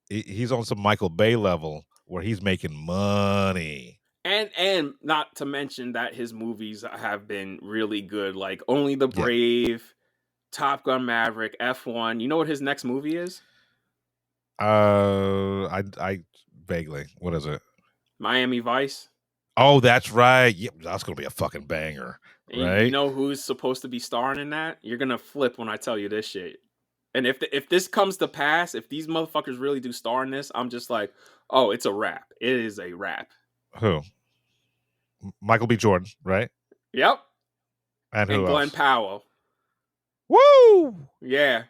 he's on some Michael Bay level where he's making money. And not to mention that his movies have been really good, like Only the Brave, Top Gun Maverick, F1. You know what his next movie is? I vaguely. What is it? Miami Vice. Oh, that's right. Yeah, that's gonna be a fucking banger, right? You know who's supposed to be starring in that? You're gonna flip when I tell you this shit. And if this comes to pass, if these motherfuckers really do star in this, I'm just like, oh, it's a wrap. It is a wrap. Who? Michael B. Jordan, right? Yep. And who Glenn else? Powell. Woo! Yeah.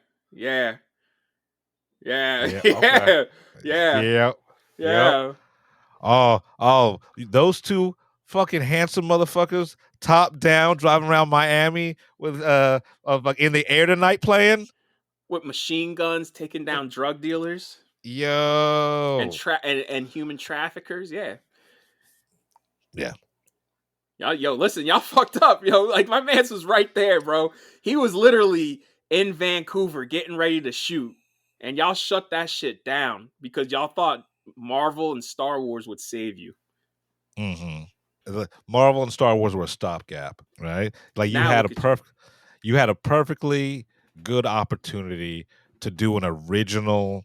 Oh, those two fucking handsome motherfuckers, top down, driving around Miami with like in the air tonight, playing with machine guns, taking down drug dealers. Yo. And human traffickers. Yeah. Yo, listen, y'all fucked up. Yo, like my man's was right there, bro. He was literally in Vancouver getting ready to shoot. And y'all shut that shit down because y'all thought Marvel and Star Wars would save you. Mm-hmm. Marvel and Star Wars were a stopgap, right? Like you Now had look you had a perfectly good opportunity to do an original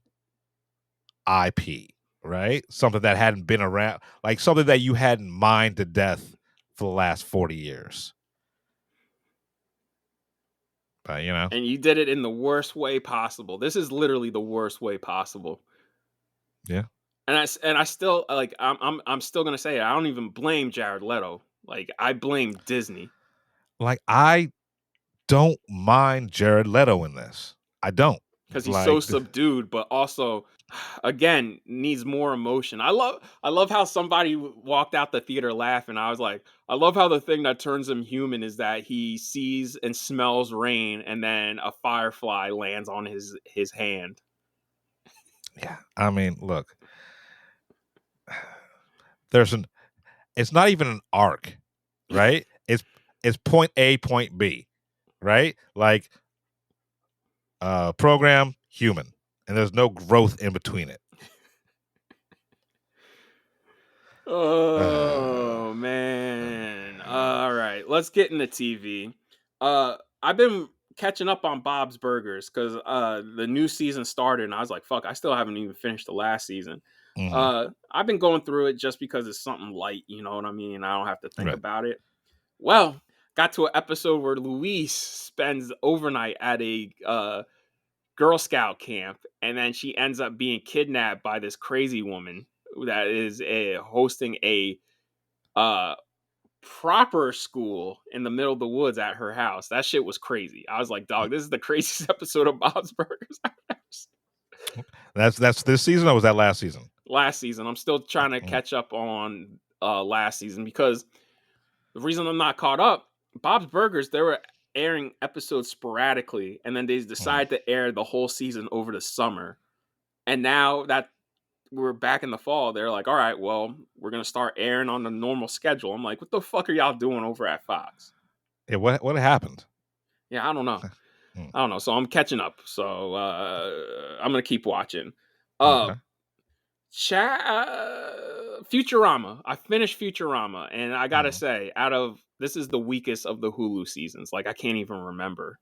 IP, right? Something that hadn't been around, like something that you hadn't mined to death for the last 40 years. But you know, and you did it in the worst way possible. This is literally the worst way possible. yeah. And I still like I'm still gonna say it. I don't even blame Jared Leto. Like I blame Disney. Like I don't mind Jared Leto in this. I don't. Because he's so Like subdued, but also, again, needs more emotion. I love how somebody walked out the theater laughing. I was like, I love how the thing that turns him human is that he sees and smells rain, and then a firefly lands on his hand. yeah. I mean, look, it's not even an arc, right? It's point A, point B, right? Like program, human, and there's no growth in between it. Oh man. All right, let's get into TV. I've been catching up on Bob's Burgers because the new season started, and I was like, fuck, I still haven't even finished the last season. I've been going through it just because it's something light, you know what I mean? I don't have to think Right. about it. Well, got to an episode where Louise spends overnight at a Girl Scout camp, and then she ends up being kidnapped by this crazy woman that is hosting a proper school in the middle of the woods at her house. That shit was crazy. I was like, dog, this is the craziest episode of Bob's Burgers I've ever seen. That's this season, or was that last season? Last season. I'm still trying to catch up on last season because the reason I'm not caught up, Bob's Burgers, they were airing episodes sporadically, and then they decided to air the whole season over the summer. And now that we're back in the fall, they're like, all right, well, we're gonna start airing on the normal schedule. I'm like, what the fuck are y'all doing over at Fox? Yeah, what happened? Yeah, I don't know. I don't know. So I'm catching up. So I'm gonna keep watching. Okay. Futurama. I finished Futurama, and I gotta say, this is the weakest of the Hulu seasons. Like I can't even remember.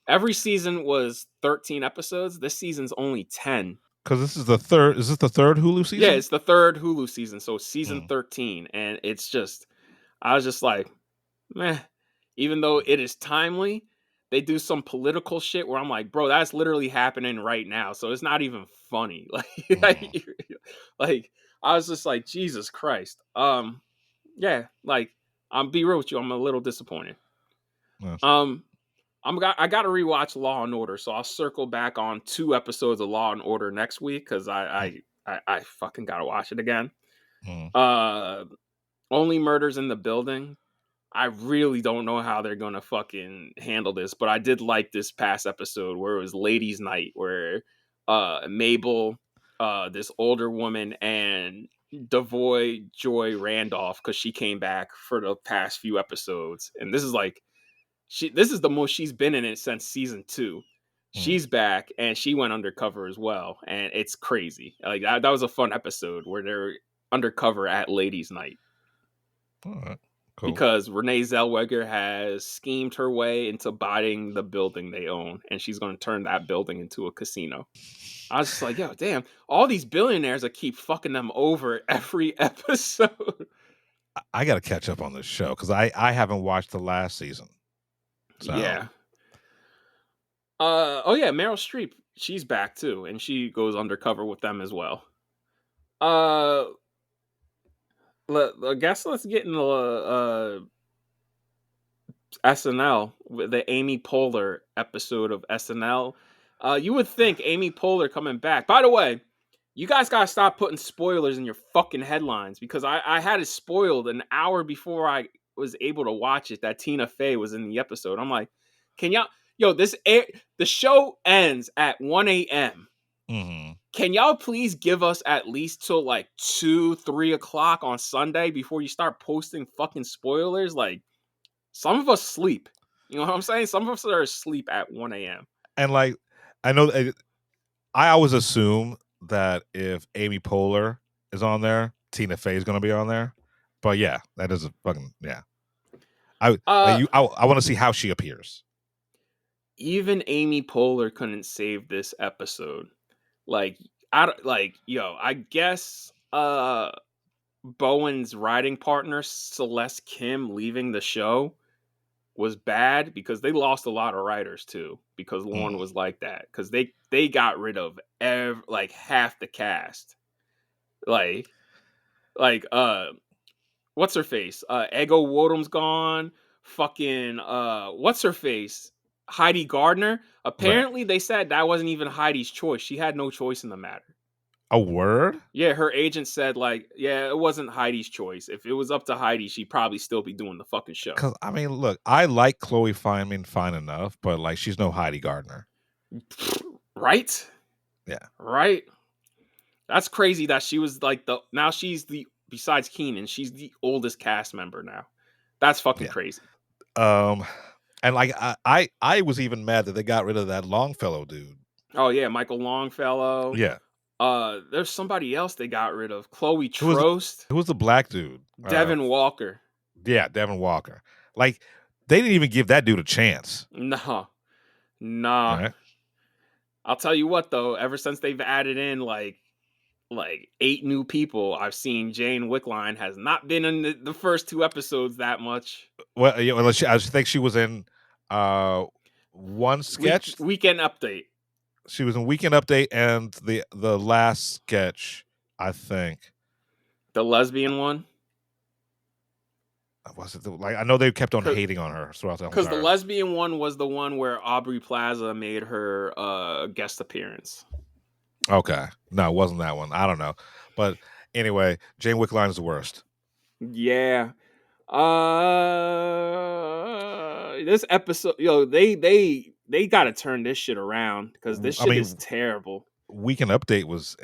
Every season was 13 episodes. This season's only 10. Because this is the third. Is this the third Hulu season? Yeah, it's the third Hulu season, so season 13, and it's just, I was just like, meh. Even though it is timely, they do some political shit where I'm like, bro, that's literally happening right now, so it's not even funny. Like I was just like, Jesus Christ. Yeah, like I'm be real with you, I'm a little disappointed. Yes. I got to rewatch Law and Order, so I'll circle back on 2 episodes of Law and Order next week because I fucking gotta watch it again. Only Murders in the Building. I really don't know how they're gonna fucking handle this, but I did like this past episode where it was Ladies' Night, where Mabel, this older woman, and Devoy Joy Randolph, because she came back for the past few episodes, and this is like. This is the most she's been in it since season 2. She's back and she went undercover as well, and it's crazy. Like that was a fun episode where they're undercover at Ladies' Night. All right, cool. Because Renee Zellweger has schemed her way into buying the building they own, and she's going to turn that building into a casino. I was just like, yo, damn, all these billionaires that keep fucking them over every episode. I got to catch up on this show because I haven't watched the last season. So. Yeah. Oh yeah, Meryl Streep, she's back too, and she goes undercover with them as well. I guess let's get into SNL, the Amy Poehler episode of SNL. You would think Amy Poehler coming back. By the way, you guys gotta stop putting spoilers in your fucking headlines because I had it spoiled an hour before I was able to watch it that Tina Fey was in the episode. I'm like, can y'all, the show ends at 1 a.m. can y'all please give us at least till like 2-3 o'clock on Sunday before you start posting fucking spoilers? Like, some of us sleep. You know what I'm saying? Some of us are asleep at 1 a.m. And like, I know, I always assume that if Amy Poehler is on there, Tina Fey is going to be on there. But yeah, that is a fucking yeah. I want to see how she appears. Even Amy Poehler couldn't save this episode. Like, I guess Bowen's writing partner Celeste Kim leaving the show was bad because they lost a lot of writers too, because Lorne was like that, because they got rid of half the cast. Like what's her face? Ego Wodom's gone. Fucking what's her face? Heidi Gardner. Apparently, they said that wasn't even Heidi's choice. She had no choice in the matter. A word? Yeah, her agent said it wasn't Heidi's choice. If it was up to Heidi, she'd probably still be doing the fucking show. Because I mean, look, I like Chloe Fineman fine enough, but like, she's no Heidi Gardner, right? Yeah, right. That's crazy that she was she's besides Keenan, she's the oldest cast member now. That's fucking crazy. And like I was even mad that they got rid of that Longfellow dude. Oh yeah, Michael Longfellow. Yeah. There's somebody else they got rid of. Chloe Trost. Who was the black dude? Devin Walker. Yeah, Devin Walker. Like, they didn't even give that dude a chance. Nah. Right? I'll tell you what though, ever since they've added in like 8 new people, I've seen Jane Wickline has not been in the first 2 episodes that much. Well, I think she was in one sketch. Weekend Update. She was in Weekend Update and the last sketch, I think. The lesbian one? Was it I know they kept on hating on her throughout the whole because the lesbian one was the one where Aubrey Plaza made her guest appearance. Okay. No, it wasn't that one. I don't know. But anyway, Jane Wickline is the worst. Yeah. This episode, they got to turn this shit around because this shit is terrible. Weekend Update was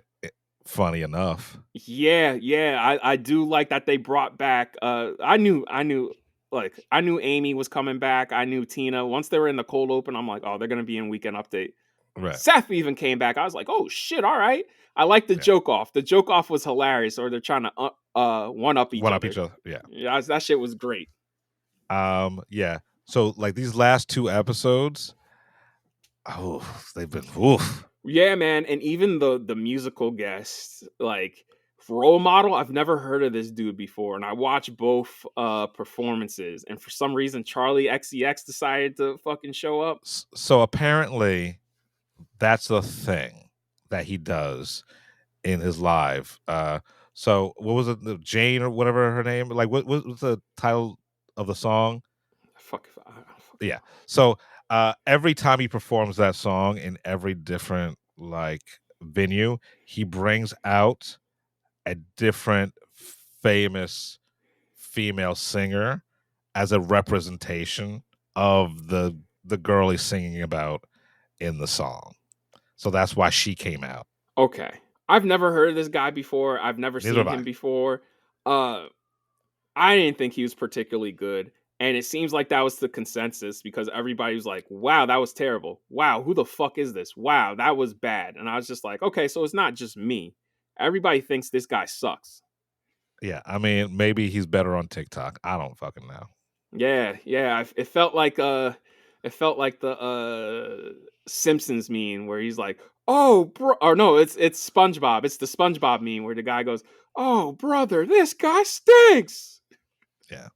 funny enough. Yeah. I do like that they brought back. I knew Amy was coming back. I knew Tina. Once they were in the cold open, I'm like, oh, they're gonna be in Weekend Update. Right. Seth even came back. I was like, oh shit, all right. I like the joke off. The joke off was hilarious. Or they're trying to one up each other. Yeah, that shit was great. Yeah. So like these last 2 episodes, they've been oof. Yeah, man, and even the musical guests, like Role Model, I've never heard of this dude before, and I watched both performances, and for some reason Charlie XCX decided to fucking show up. So apparently that's the thing that he does in his live. So what was it, Jane or whatever her name? Like, what was the title of the song? Yeah. So every time he performs that song in every different like venue, he brings out a different famous female singer as a representation of the girl he's singing about in the song. So that's why she came out. Okay. I've never heard of this guy before. I've never seen him before. I didn't think he was particularly good. And it seems like that was the consensus because everybody was like, wow, that was terrible. Wow, who the fuck is this? Wow, that was bad. And I was just like, okay, so it's not just me. Everybody thinks this guy sucks. Yeah, I mean, maybe he's better on TikTok. I don't fucking know. Yeah. It felt like the Simpsons meme where he's like, oh, bro, or no, it's SpongeBob. It's the SpongeBob meme where the guy goes, oh, brother, this guy stinks. Yeah.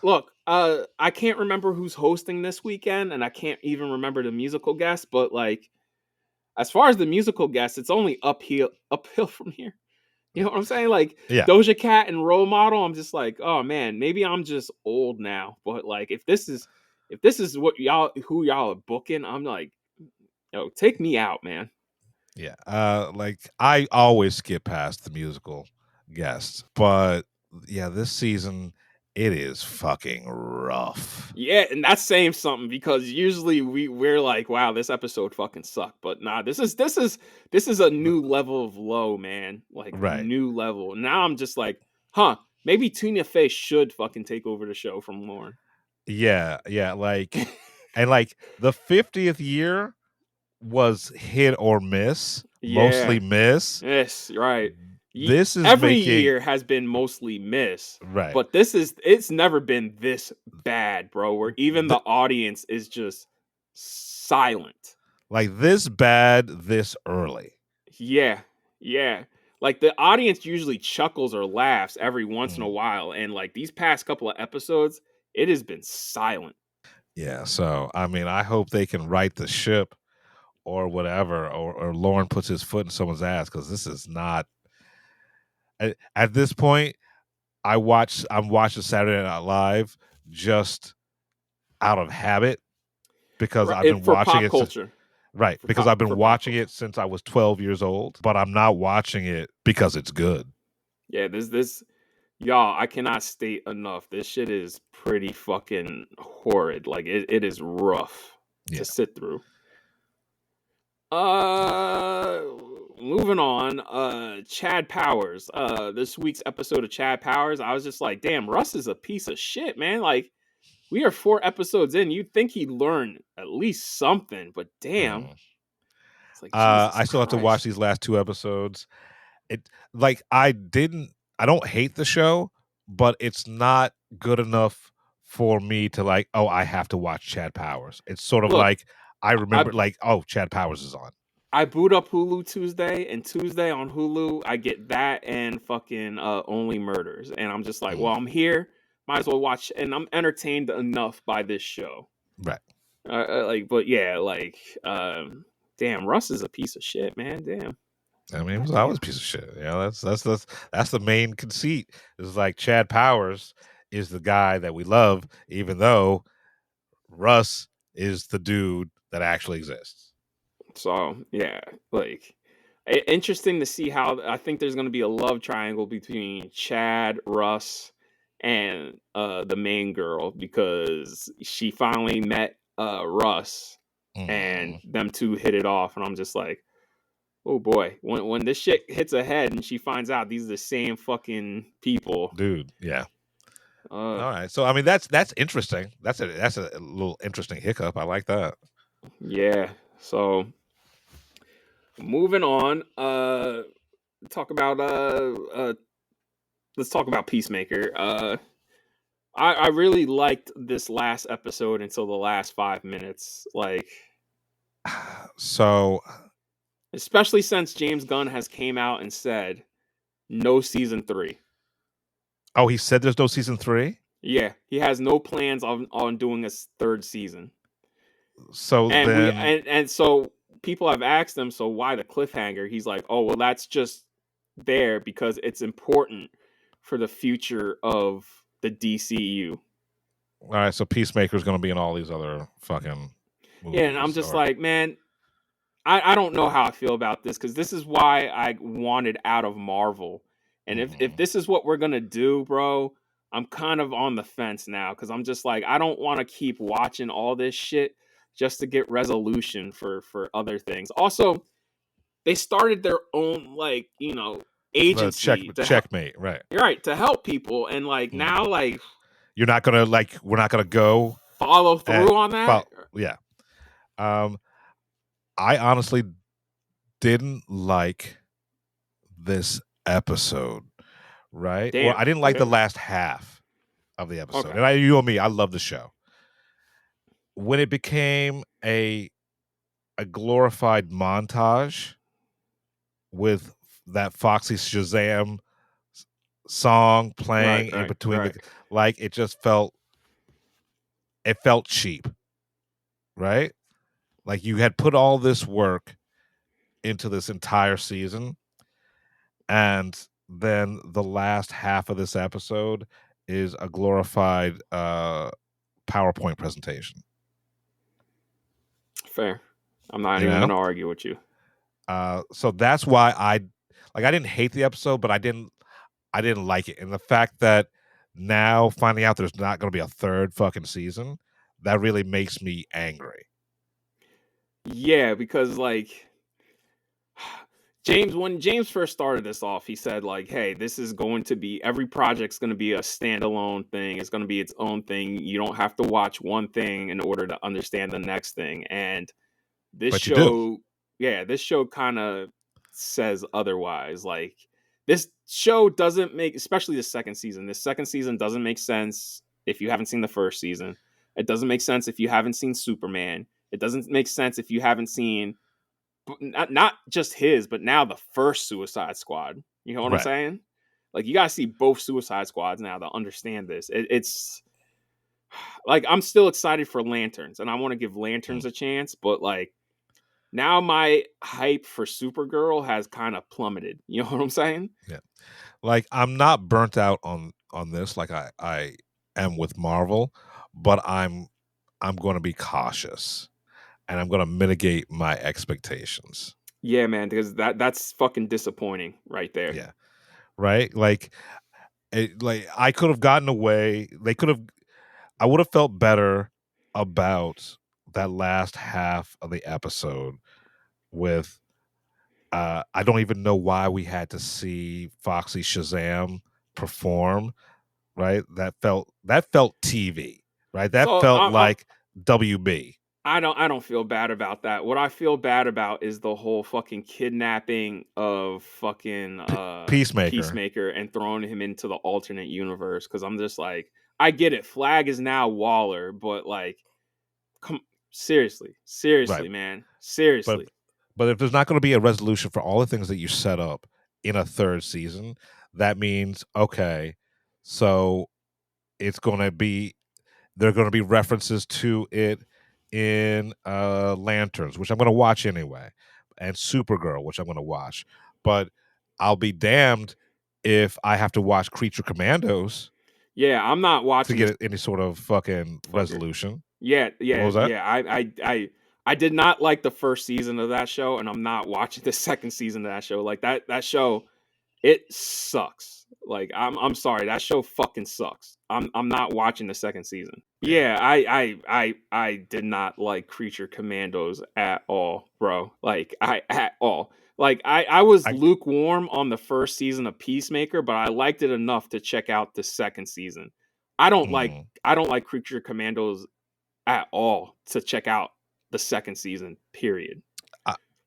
Look. I can't remember who's hosting this weekend, and I can't even remember the musical guest. But like, as far as the musical guest, it's only uphill from here. You know what I'm saying? Like Doja Cat and Role Model. I'm just like, oh man, maybe I'm just old now. But like, if this is what who y'all are booking, I'm like, take me out, man. Yeah. Like I always skip past the musical guests, but yeah, this season it is fucking rough. Yeah, and that's saying something because usually we're like, wow, this episode fucking sucked. But nah, this is a new level of low, man. Like Right. new level. Now I'm just like, huh, maybe Tina Fey should fucking take over the show from Lauren. Yeah, like and like the 50th year was hit or miss, mostly miss. Yes, right. This is every making year has been mostly miss, right. but it's never been this bad, bro. Where even the audience is just silent. Like this bad this early. Yeah. Like the audience usually chuckles or laughs every once in a while, and like these past couple of episodes, it has been silent. Yeah, so I mean, I hope they can right the ship or whatever, or Lauren puts his foot in someone's ass because this is not. At this point, I'm watching Saturday Night Live just out of habit because I've been for watching pop it. culture. Right, because I've been watching it since I was 12 years old, but I'm not watching it because it's good. Yeah, this y'all, I cannot state enough. This shit is pretty fucking horrid. Like it is rough to sit through. Moving on. Chad Powers. This week's episode of Chad Powers, I was just like, damn, Russ is a piece of shit, man. Like, we are 4 episodes in. You'd think he'd learn at least something, but damn. It's like, I still have to watch these last 2 episodes. It like I don't hate the show, but it's not good enough for me to like, oh, I have to watch Chad Powers. It's sort of like I remember like, oh, Chad Powers is on. I boot up Hulu Tuesday, and Tuesday on Hulu, I get that and fucking Only Murders. And I'm just like, well, I'm here. Might as well watch. And I'm entertained enough by this show. Right. Damn, Russ is a piece of shit, man. Damn. I mean, he was always a piece of shit. You know, that's the main conceit. It's like Chad Powers is the guy that we love, even though Russ is the dude that actually exists. So yeah, like interesting to see how I think there's going to be a love triangle between Chad, Russ, and the main girl because she finally met Russ, and them two hit it off, and I'm just like, oh boy, when this shit hits ahead and she finds out these are the same fucking people, dude. Yeah. All right, so I mean that's interesting. That's a little interesting hiccup. I like that. Yeah. So moving on, let's talk about Peacemaker. I really liked this last episode until the last 5 minutes. Like, so especially since James Gunn has came out and said no season 3. Oh, he said there's no season 3? Yeah, he has no plans on doing a 3rd season. So so people have asked him, so why the cliffhanger? He's like, oh, well, that's just there because it's important for the future of the DCU. All right, so Peacemaker is going to be in all these other fucking movies. Yeah, and I'm just like, man, I don't know how I feel about this because this is why I wanted out of Marvel. And if this is what we're going to do, bro, I'm kind of on the fence now because I'm just like, I don't want to keep watching all this shit just to get resolution for other things. Also, they started their own, like, you know, agency. Checkmate, right. You're right, to help people. And, like, now, like... You're not going to, like, we're not going to go... Follow through on that? Yeah. I honestly didn't like this episode, right? Damn. Well, I didn't like the last half of the episode. Okay. And you and me, I love the show. When it became a glorified montage with that Foxy Shazam song playing in between like it just felt cheap, right? Like you had put all this work into this entire season, and then the last half of this episode is a glorified PowerPoint presentation. Fair. I'm not even going to argue with you. So that's why I didn't hate the episode, but I didn't like it. And the fact that now finding out there's not going to be a third fucking season, that really makes me angry. Yeah, because like when James first started this off, he said like, "Hey, this is going to be every project's going to be a standalone thing. It's going to be its own thing. You don't have to watch one thing in order to understand the next thing." And this But you do. show, yeah, this show kind of says otherwise. Like this show doesn't make, especially the second season. This second season doesn't make sense if you haven't seen the first season. It doesn't make sense if you haven't seen Superman. It doesn't make sense if you haven't seen not just his, but now the first Suicide Squad. You know what I'm Right. saying? Like you gotta see both Suicide Squads now to understand this. It's like I'm still excited for Lanterns, and I want to give Lanterns a chance, but like now my hype for Supergirl has kind of plummeted. You know what I'm saying? Yeah. Like I'm not burnt out on this like I am with Marvel, but I'm going to be cautious and I'm going to mitigate my expectations. Yeah, man, because that's fucking disappointing right there. Yeah. Right? Like I could have gotten away. I would have felt better about that last half of the episode with I don't even know why we had to see Foxy Shazam perform, right? That felt TV, right? That So felt like WB. I don't feel bad about that. What I feel bad about is the whole fucking kidnapping of fucking Peacemaker. and throwing him into the alternate universe. Because I'm just like, I get it. Flag is now Waller, but like, seriously, Right. man, seriously. But if there's not going to be a resolution for all the things that you set up in a third season, that means okay, so it's going to be there are going to be references to it in Lanterns, which I'm going to watch anyway, and Supergirl, which I'm going to watch. But I'll be damned if I have to watch Creature Commandos. Yeah, I'm not watching to get any sort of fucking resolution. Yeah. What was that? Yeah, I did not like the first season of that show, and I'm not watching the second season of that show. Like that show, it sucks. Like I'm sorry, that show fucking sucks. I'm not watching the second season. Yeah, I did not like Creature Commandos at all, bro. Like at all. Like I was lukewarm on the first season of Peacemaker, but I liked it enough to check out the second season. I don't like Creature Commandos at all to check out the second season, period.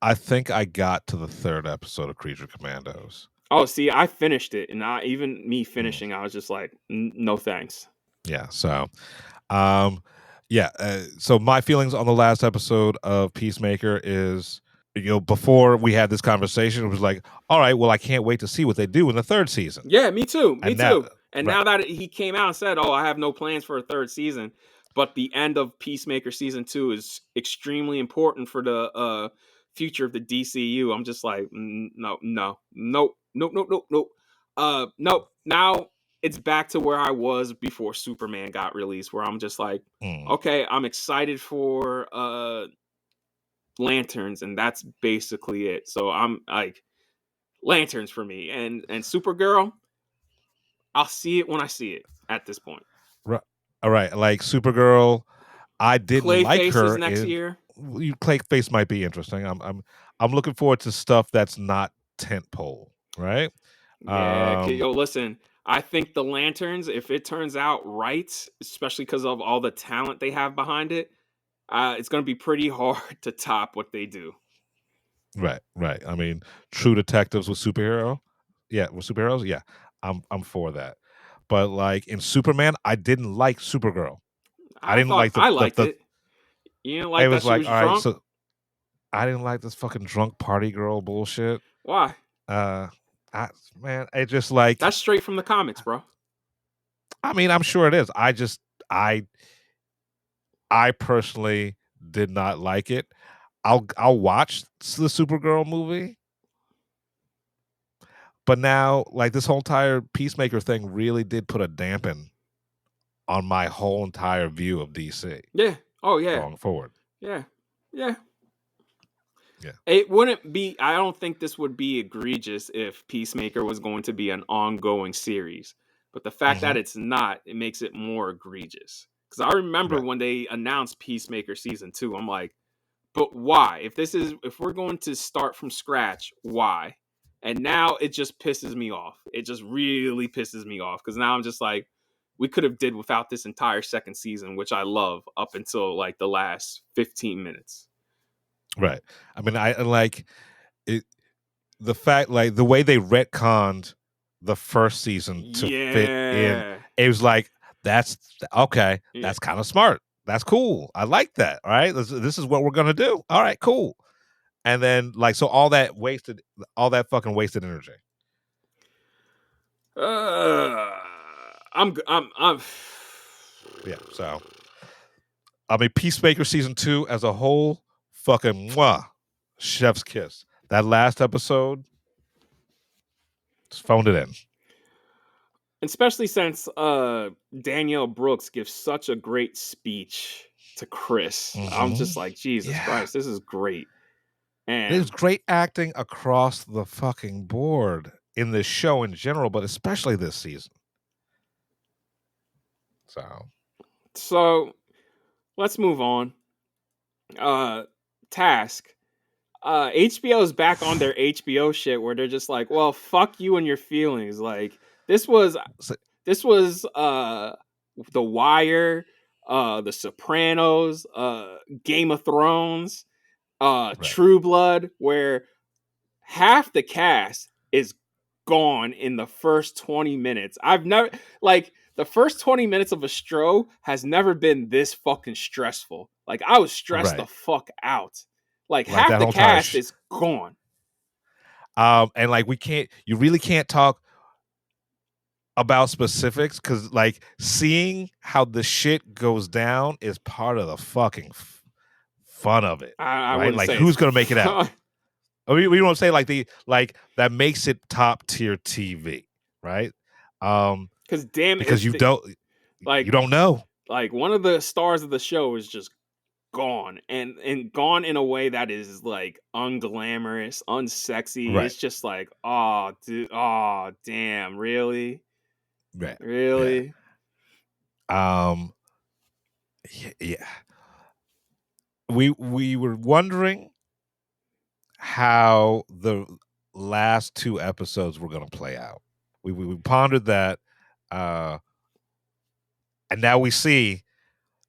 I think I got to the third episode of Creature Commandos. Oh, see, I finished it, and even me finishing, I was just like, no thanks. Yeah, so so my feelings on the last episode of Peacemaker is, before we had this conversation, it was like, all right, well, I can't wait to see what they do in the third season. Yeah, me too. And right. now that he came out and said, "Oh, I have no plans for a third season," but the end of Peacemaker season 2 is extremely important for the future of the DCU. I'm just like, nope. Nope. Now it's back to where I was before Superman got released, where I'm just like, okay, I'm excited for Lanterns, and that's basically it. So I'm like, Lanterns for me, and Supergirl, I'll see it when I see it at this point. Right. All right. Like Supergirl, I didn't Clayface like her. is next year. Clayface might be interesting. I'm looking forward to stuff that's not tentpole, right? Yeah. Listen, I think the Lanterns, if it turns out right, especially because of all the talent they have behind it, it's going to be pretty hard to top what they do. Right. I mean, True Detectives with superheroes. Yeah, I'm for that. But like in Superman, I didn't like Supergirl. I liked it. You didn't like that she was drunk? So I didn't like this fucking drunk party girl bullshit. Why? It just like that's straight from the comics, bro. I mean, I'm sure it is. I personally did not like it. I'll watch the Supergirl movie. But now, like, this whole entire Peacemaker thing really did put a dampen on my whole entire view of DC. Yeah. Oh, yeah. Going forward. Yeah. It wouldn't be, I don't think this would be egregious if Peacemaker was going to be an ongoing series. But the fact that it's not, it makes it more egregious. Because I remember when they announced Peacemaker season 2, I'm like, but why? If we're going to start from scratch, why? And now it just pisses me off. It just really pisses me off because now I'm just like, we could have did without this entire second season, which I love up until like the last 15 minutes. Right. I mean, I like it. The fact, like the way they retconned the first season to fit in, it was like, that's okay. That's kind of smart. That's cool. I like that. All right. This is what we're going to do. All right, cool. And then like, so all that fucking wasted energy. I'm Yeah. So, I mean, Peacemaker season 2 as a whole, fucking mwah, chef's kiss. That last episode, just phoned it in. Especially since Danielle Brooks gives such a great speech to Chris. I'm just like, Jesus Christ, this is great. And there's great acting across the fucking board in this show in general, but especially this season. So let's move on. Task. HBO's back on their HBO shit where they're just like, well, fuck you and your feelings. Like this was The Wire, The Sopranos, Game of Thrones, True Blood, where half the cast is gone in the first 20 minutes. I've never the first 20 minutes of a show has never been this fucking stressful. Like I was stressed the fuck out. Like half the cast is gone. And like you really can't talk about specifics because like seeing how the shit goes down is part of the fucking fun of it. I right? wouldn't Like say who's gonna make it out? We don't say like that makes it top tier TV, right? Because you don't know. Like one of the stars of the show is just gone and gone in a way that is like unglamorous, unsexy. Right. It's just like, oh, dude, oh, damn, really? Right. Really? Yeah. We were wondering how the last 2 episodes were going to play out. We pondered that, and now we see,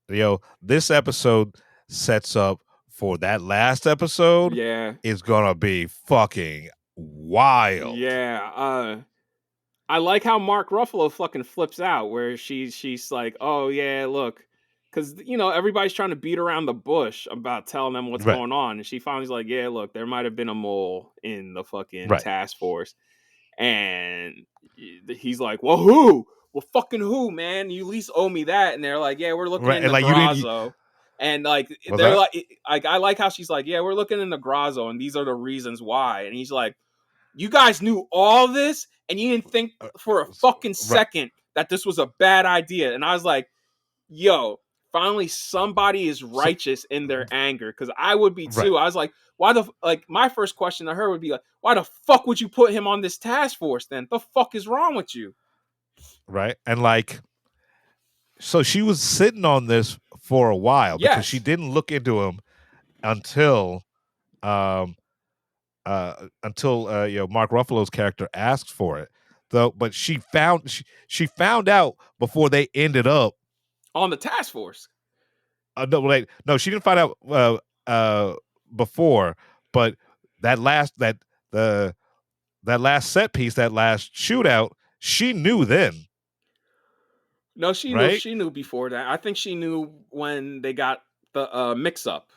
this episode sets up for that last episode. Yeah, is gonna be fucking wild. Yeah, I like how Mark Ruffalo fucking flips out, where she's like, oh yeah, look. Because, everybody's trying to beat around the bush about telling them what's going on. And she finally's like, yeah, look, there might have been a mole in the fucking task force. And he's like, well, who? Well, fucking who, man? You at least owe me that. And they're like, yeah, we're looking in the Grazo. And like, they're like, I like how she's like, yeah, we're looking in the Grazo. And these are the reasons why. And he's like, you guys knew all this and you didn't think for a fucking second that this was a bad idea. And I was like, yo, finally somebody is righteous in their anger, because I would be too. I was like, my first question to her would be like, why the fuck would you put him on this task force then? The fuck is wrong with you? Right. And like, so she was sitting on this for a while because she didn't look into him until Mark Ruffalo's character asks for it. But she found out before they ended up on the task force. No, she didn't find out before, but that last set piece, that last shootout, she knew then. No, she knew before that. I think she knew when they got the mix up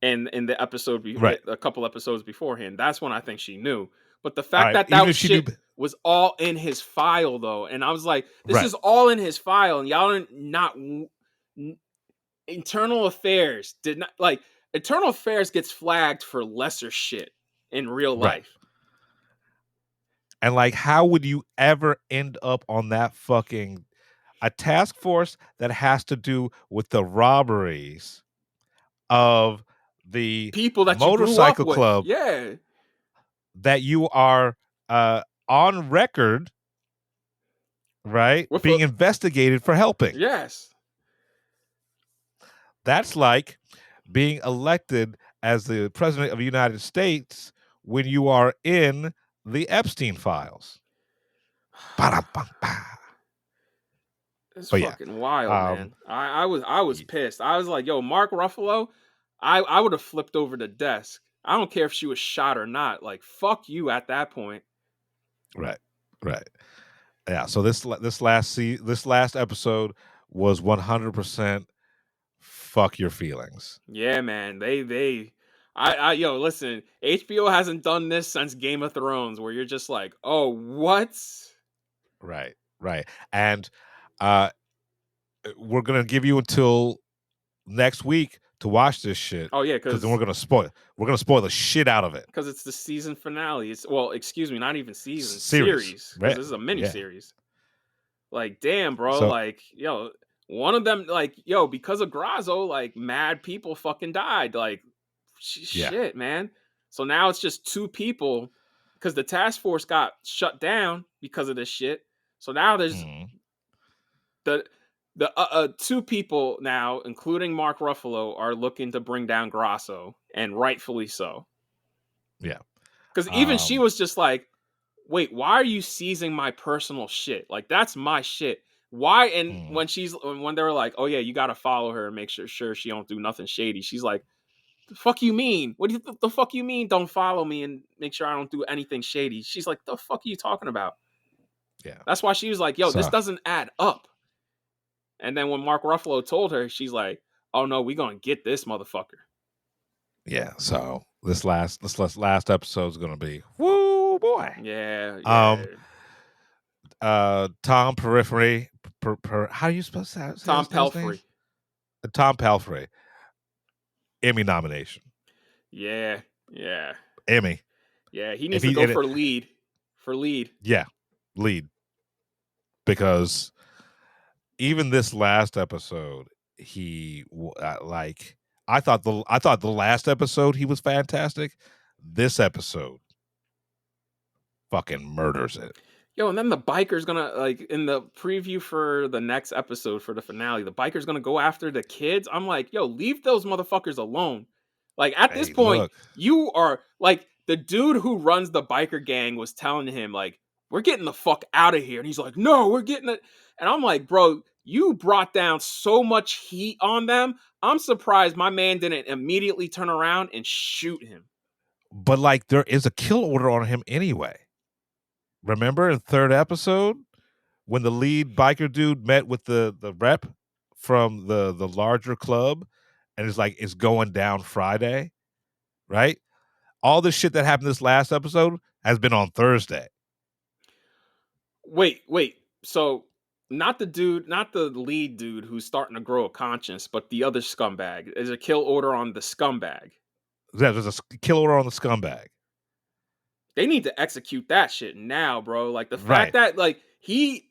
in the episode, a couple episodes beforehand. That's when I think she knew. But the fact that shit was all in his file, though, and I was like, this is all in his file, and y'all are not. Internal Affairs did not like. Internal Affairs gets flagged for lesser shit in real life. And like, how would you ever end up on that fucking a task force that has to do with the robberies of the people that motorcycle you grew up club? With. Yeah, that you are on record right? With Being investigated for helping. Yes. That's like being elected as the president of the United States when you are in the Epstein files. Ba-da-bum-ba. It's But yeah, fucking wild, man. I was pissed. I was like, yo, Mark Ruffalo, I would have flipped over the desk. I don't care if she was shot or not. Like, fuck you at that point. Right. Yeah. So this last episode was 100% fuck your feelings. Yeah, man. Yo, listen, HBO hasn't done this since Game of Thrones, where you're just like, oh, what? Right. And we're gonna give you until next week to watch this shit. Oh yeah, because then we're gonna spoil the shit out of it. Because it's the season finale. Excuse me, not even season, Series. series. Because Right. this is a mini Yeah. series. Like, damn, bro. So- like, yo, one of them, like, yo, because of Grazo, like, mad people fucking died. Like, Yeah. shit, man. So now it's just two people because the task force got shut down because of this shit. So now there's the two people now, including Mark Ruffalo, are looking to bring down Grasso, and rightfully so. Yeah. Because even she was just like, wait, why are you seizing my personal shit? Like, that's my shit. Why? And when they were like, oh yeah, you got to follow her and make sure she don't do nothing shady. She's like, the fuck you mean? What do the fuck you mean? Don't follow me and make sure I don't do anything shady. She's like, the fuck are you talking about? Yeah. That's why she was like, yo, this So- doesn't add up. And then when Mark Ruffalo told her, she's like, oh no, we gonna get this motherfucker. Yeah. So this last episode is gonna be woo boy. Yeah. Tom Periphery. How do you supposed to say Tom his name? Pelphrey. Tom Pelphrey. Emmy nomination. Yeah. Emmy. Yeah. He needs to go for lead. Yeah, lead. Because even this last episode, he I thought the last episode he was fantastic. This episode fucking murders it. Yo, and then the biker's gonna, like, in the preview for the next episode for the finale, the biker's gonna go after the kids. I'm like, yo, leave those motherfuckers alone. Like, at this point, look. you are, like, the dude who runs the biker gang was telling him, like, we're getting the fuck out of here. And he's like, no, we're getting it. And I'm like, bro, you brought down so much heat on them. I'm surprised my man didn't immediately turn around and shoot him. But like, there is a kill order on him anyway. Remember in third episode when the lead biker dude met with the rep from the larger club and it's like, it's going down Friday, right? All this shit that happened this last episode has been on Thursday. Wait. So not the lead dude who's starting to grow a conscience, but the other scumbag. There's a kill order on the scumbag. Yeah, there's a kill order on the scumbag. They need to execute that shit now, bro. Like, the fact that, like, he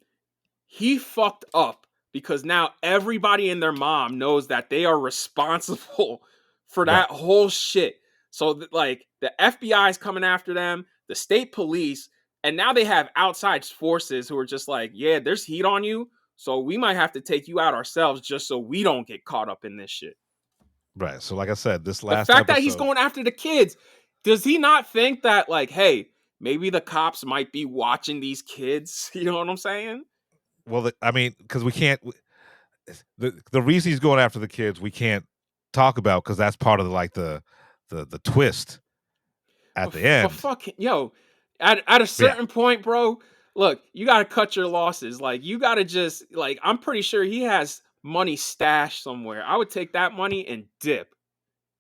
fucked up because now everybody and their mom knows that they are responsible for that whole shit. So, like, the FBI is coming after them, the state police, and now they have outside forces who are just like, yeah, there's heat on you, so we might have to take you out ourselves just so we don't get caught up in this shit. Right. So, like I said, this last the fact episode, that he's going after the kids, does he not think that, like, hey, maybe the cops might be watching these kids? You know what I'm saying? Well, I mean, because we can't. The reason he's going after the kids, we can't talk about because that's part of the twist at the end. But fucking, yo, at a certain point, bro, look, you got to cut your losses. Like, you got to just, like, I'm pretty sure he has money stashed somewhere. I would take that money and dip.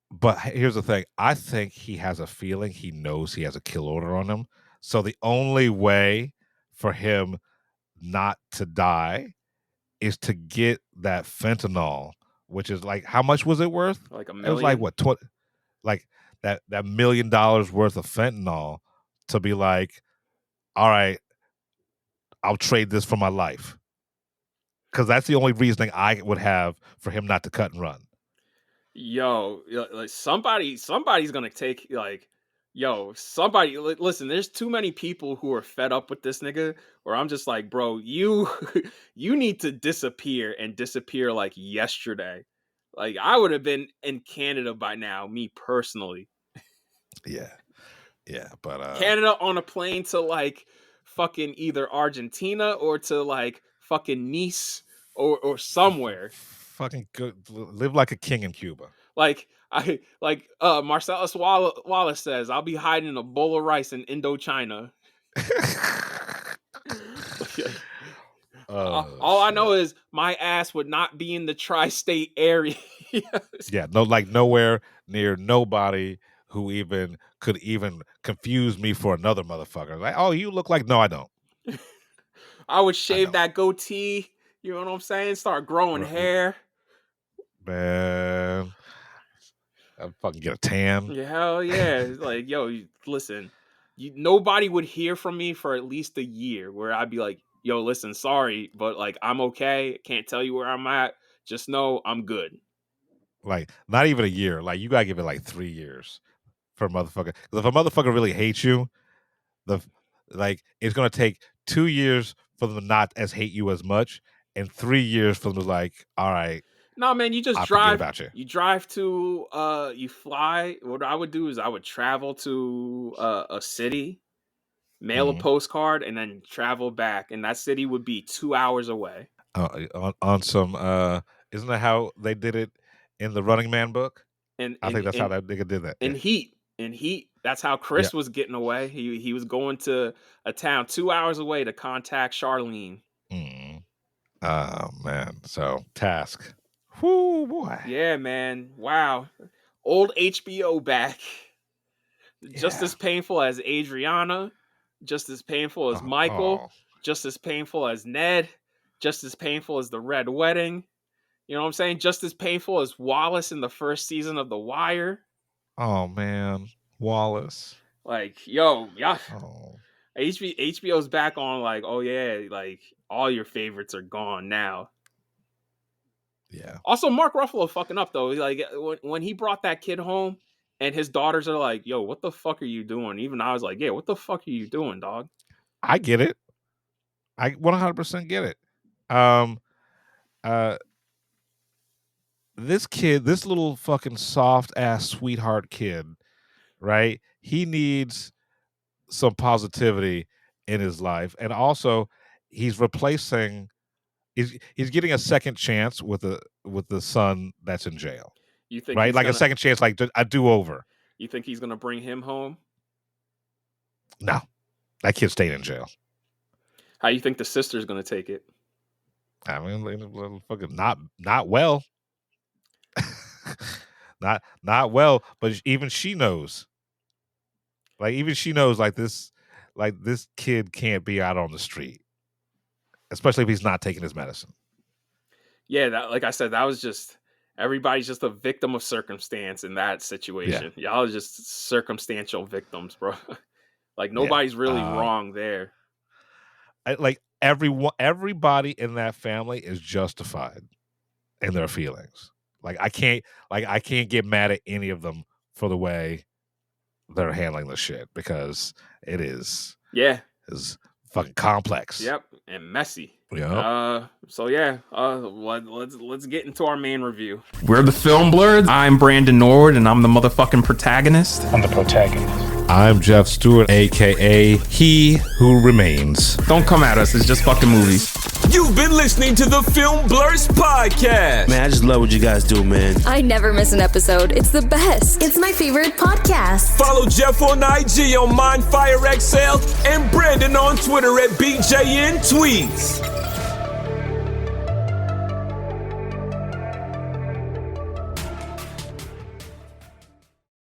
But here's the thing. I think he has a feeling he knows he has a kill order on him. So the only way for him not to die is to get that fentanyl, which is like, how much was it worth? Like $1 million. It was like what, 20, like that $1 million worth of fentanyl to be like, all right, I'll trade this for my life. Because that's the only reasoning I would have for him not to cut and run. Yo, like, somebody's gonna take, like, Yo, somebody listen. There's too many people who are fed up with this nigga. Where I'm just like, bro, you need to disappear and disappear like yesterday. Like I would have been in Canada by now, me personally. Yeah, but Canada on a plane to like fucking either Argentina or to like fucking Nice or somewhere. Fucking good. Live like a king in Cuba. Like Marcellus Wallace says, I'll be hiding in a bowl of rice in Indochina. All I know is my ass would not be in the tri-state area. Yeah, no, like nowhere near nobody who could confuse me for another motherfucker. Like, oh, you look like, no, I don't. I would shave that goatee. You know what I'm saying? Start growing hair. Man, I'd fucking get a tan. Yeah, hell yeah. It's like, yo, listen, nobody would hear from me for at least a year where I'd be like, yo, listen, sorry, but like, I'm okay. Can't tell you where I'm at. Just know I'm good. Like, not even a year. Like, you gotta give it like 3 years for a motherfucker. Because if a motherfucker really hates you, it's gonna take 2 years for them to not hate you as much, and 3 years for them to like, all right. No, man, you just I drive. About you. You drive to, you fly. What I would do is I would travel to a city, mail a postcard, and then travel back. And that city would be 2 hours away. On some, isn't that how they did it in the Running Man book? And I think that's how that nigga did that. In Heat. That's how Chris was getting away. He was going to a town 2 hours away to contact Charlene. Oh man, so Task. Whoo boy. Yeah, man. Wow. Old HBO back. Just as painful as Adriana, just as painful as Michael, just as painful as Ned, just as painful as the Red Wedding. You know what I'm saying? Just as painful as Wallace in the first season of The Wire. Oh man, Wallace. Like, yo, yeah. HBO's back on like, oh yeah, like all your favorites are gone now. Yeah. Also, Mark Ruffalo fucking up though. Like when he brought that kid home, and his daughters are like, "Yo, what the fuck are you doing?" Even I was like, "Yeah, what the fuck are you doing, dog?" I get it. I 100% get it. This kid, this little fucking soft ass sweetheart kid, right? He needs some positivity in his life, and also he's replacing. He's getting a second chance with the son that's in jail. You think right? Like a second chance, like a do-over. You think he's gonna bring him home? No, that kid stayed in jail. How you think the sister's gonna take it? I mean, fucking not well. not well. But even she knows. Like even she knows, like this kid can't be out on the street, especially if he's not taking his medicine. Yeah, that, like I said, that was just. Everybody's just a victim of circumstance in that situation. Yeah. Y'all are just circumstantial victims, bro. Like nobody's really wrong there. Like everybody in that family is justified in their feelings. Like I can't get mad at any of them for the way they're handling the shit because it is fucking complex. Yep, and messy. Yeah. Let's get into our main review. We're the Film Blurs. I'm Brandon Norwood, and I'm the motherfucking protagonist. I'm the protagonist. I'm Jeff Stewart, aka He Who Remains. Don't come at us. It's just fucking movies. You've been listening to the Film Blurs podcast. Man, I just love what you guys do, man. I never miss an episode. It's the best. It's my favorite podcast. Follow Jeff on IG on MindFireXL and Brandon on Twitter at BJN Tweets.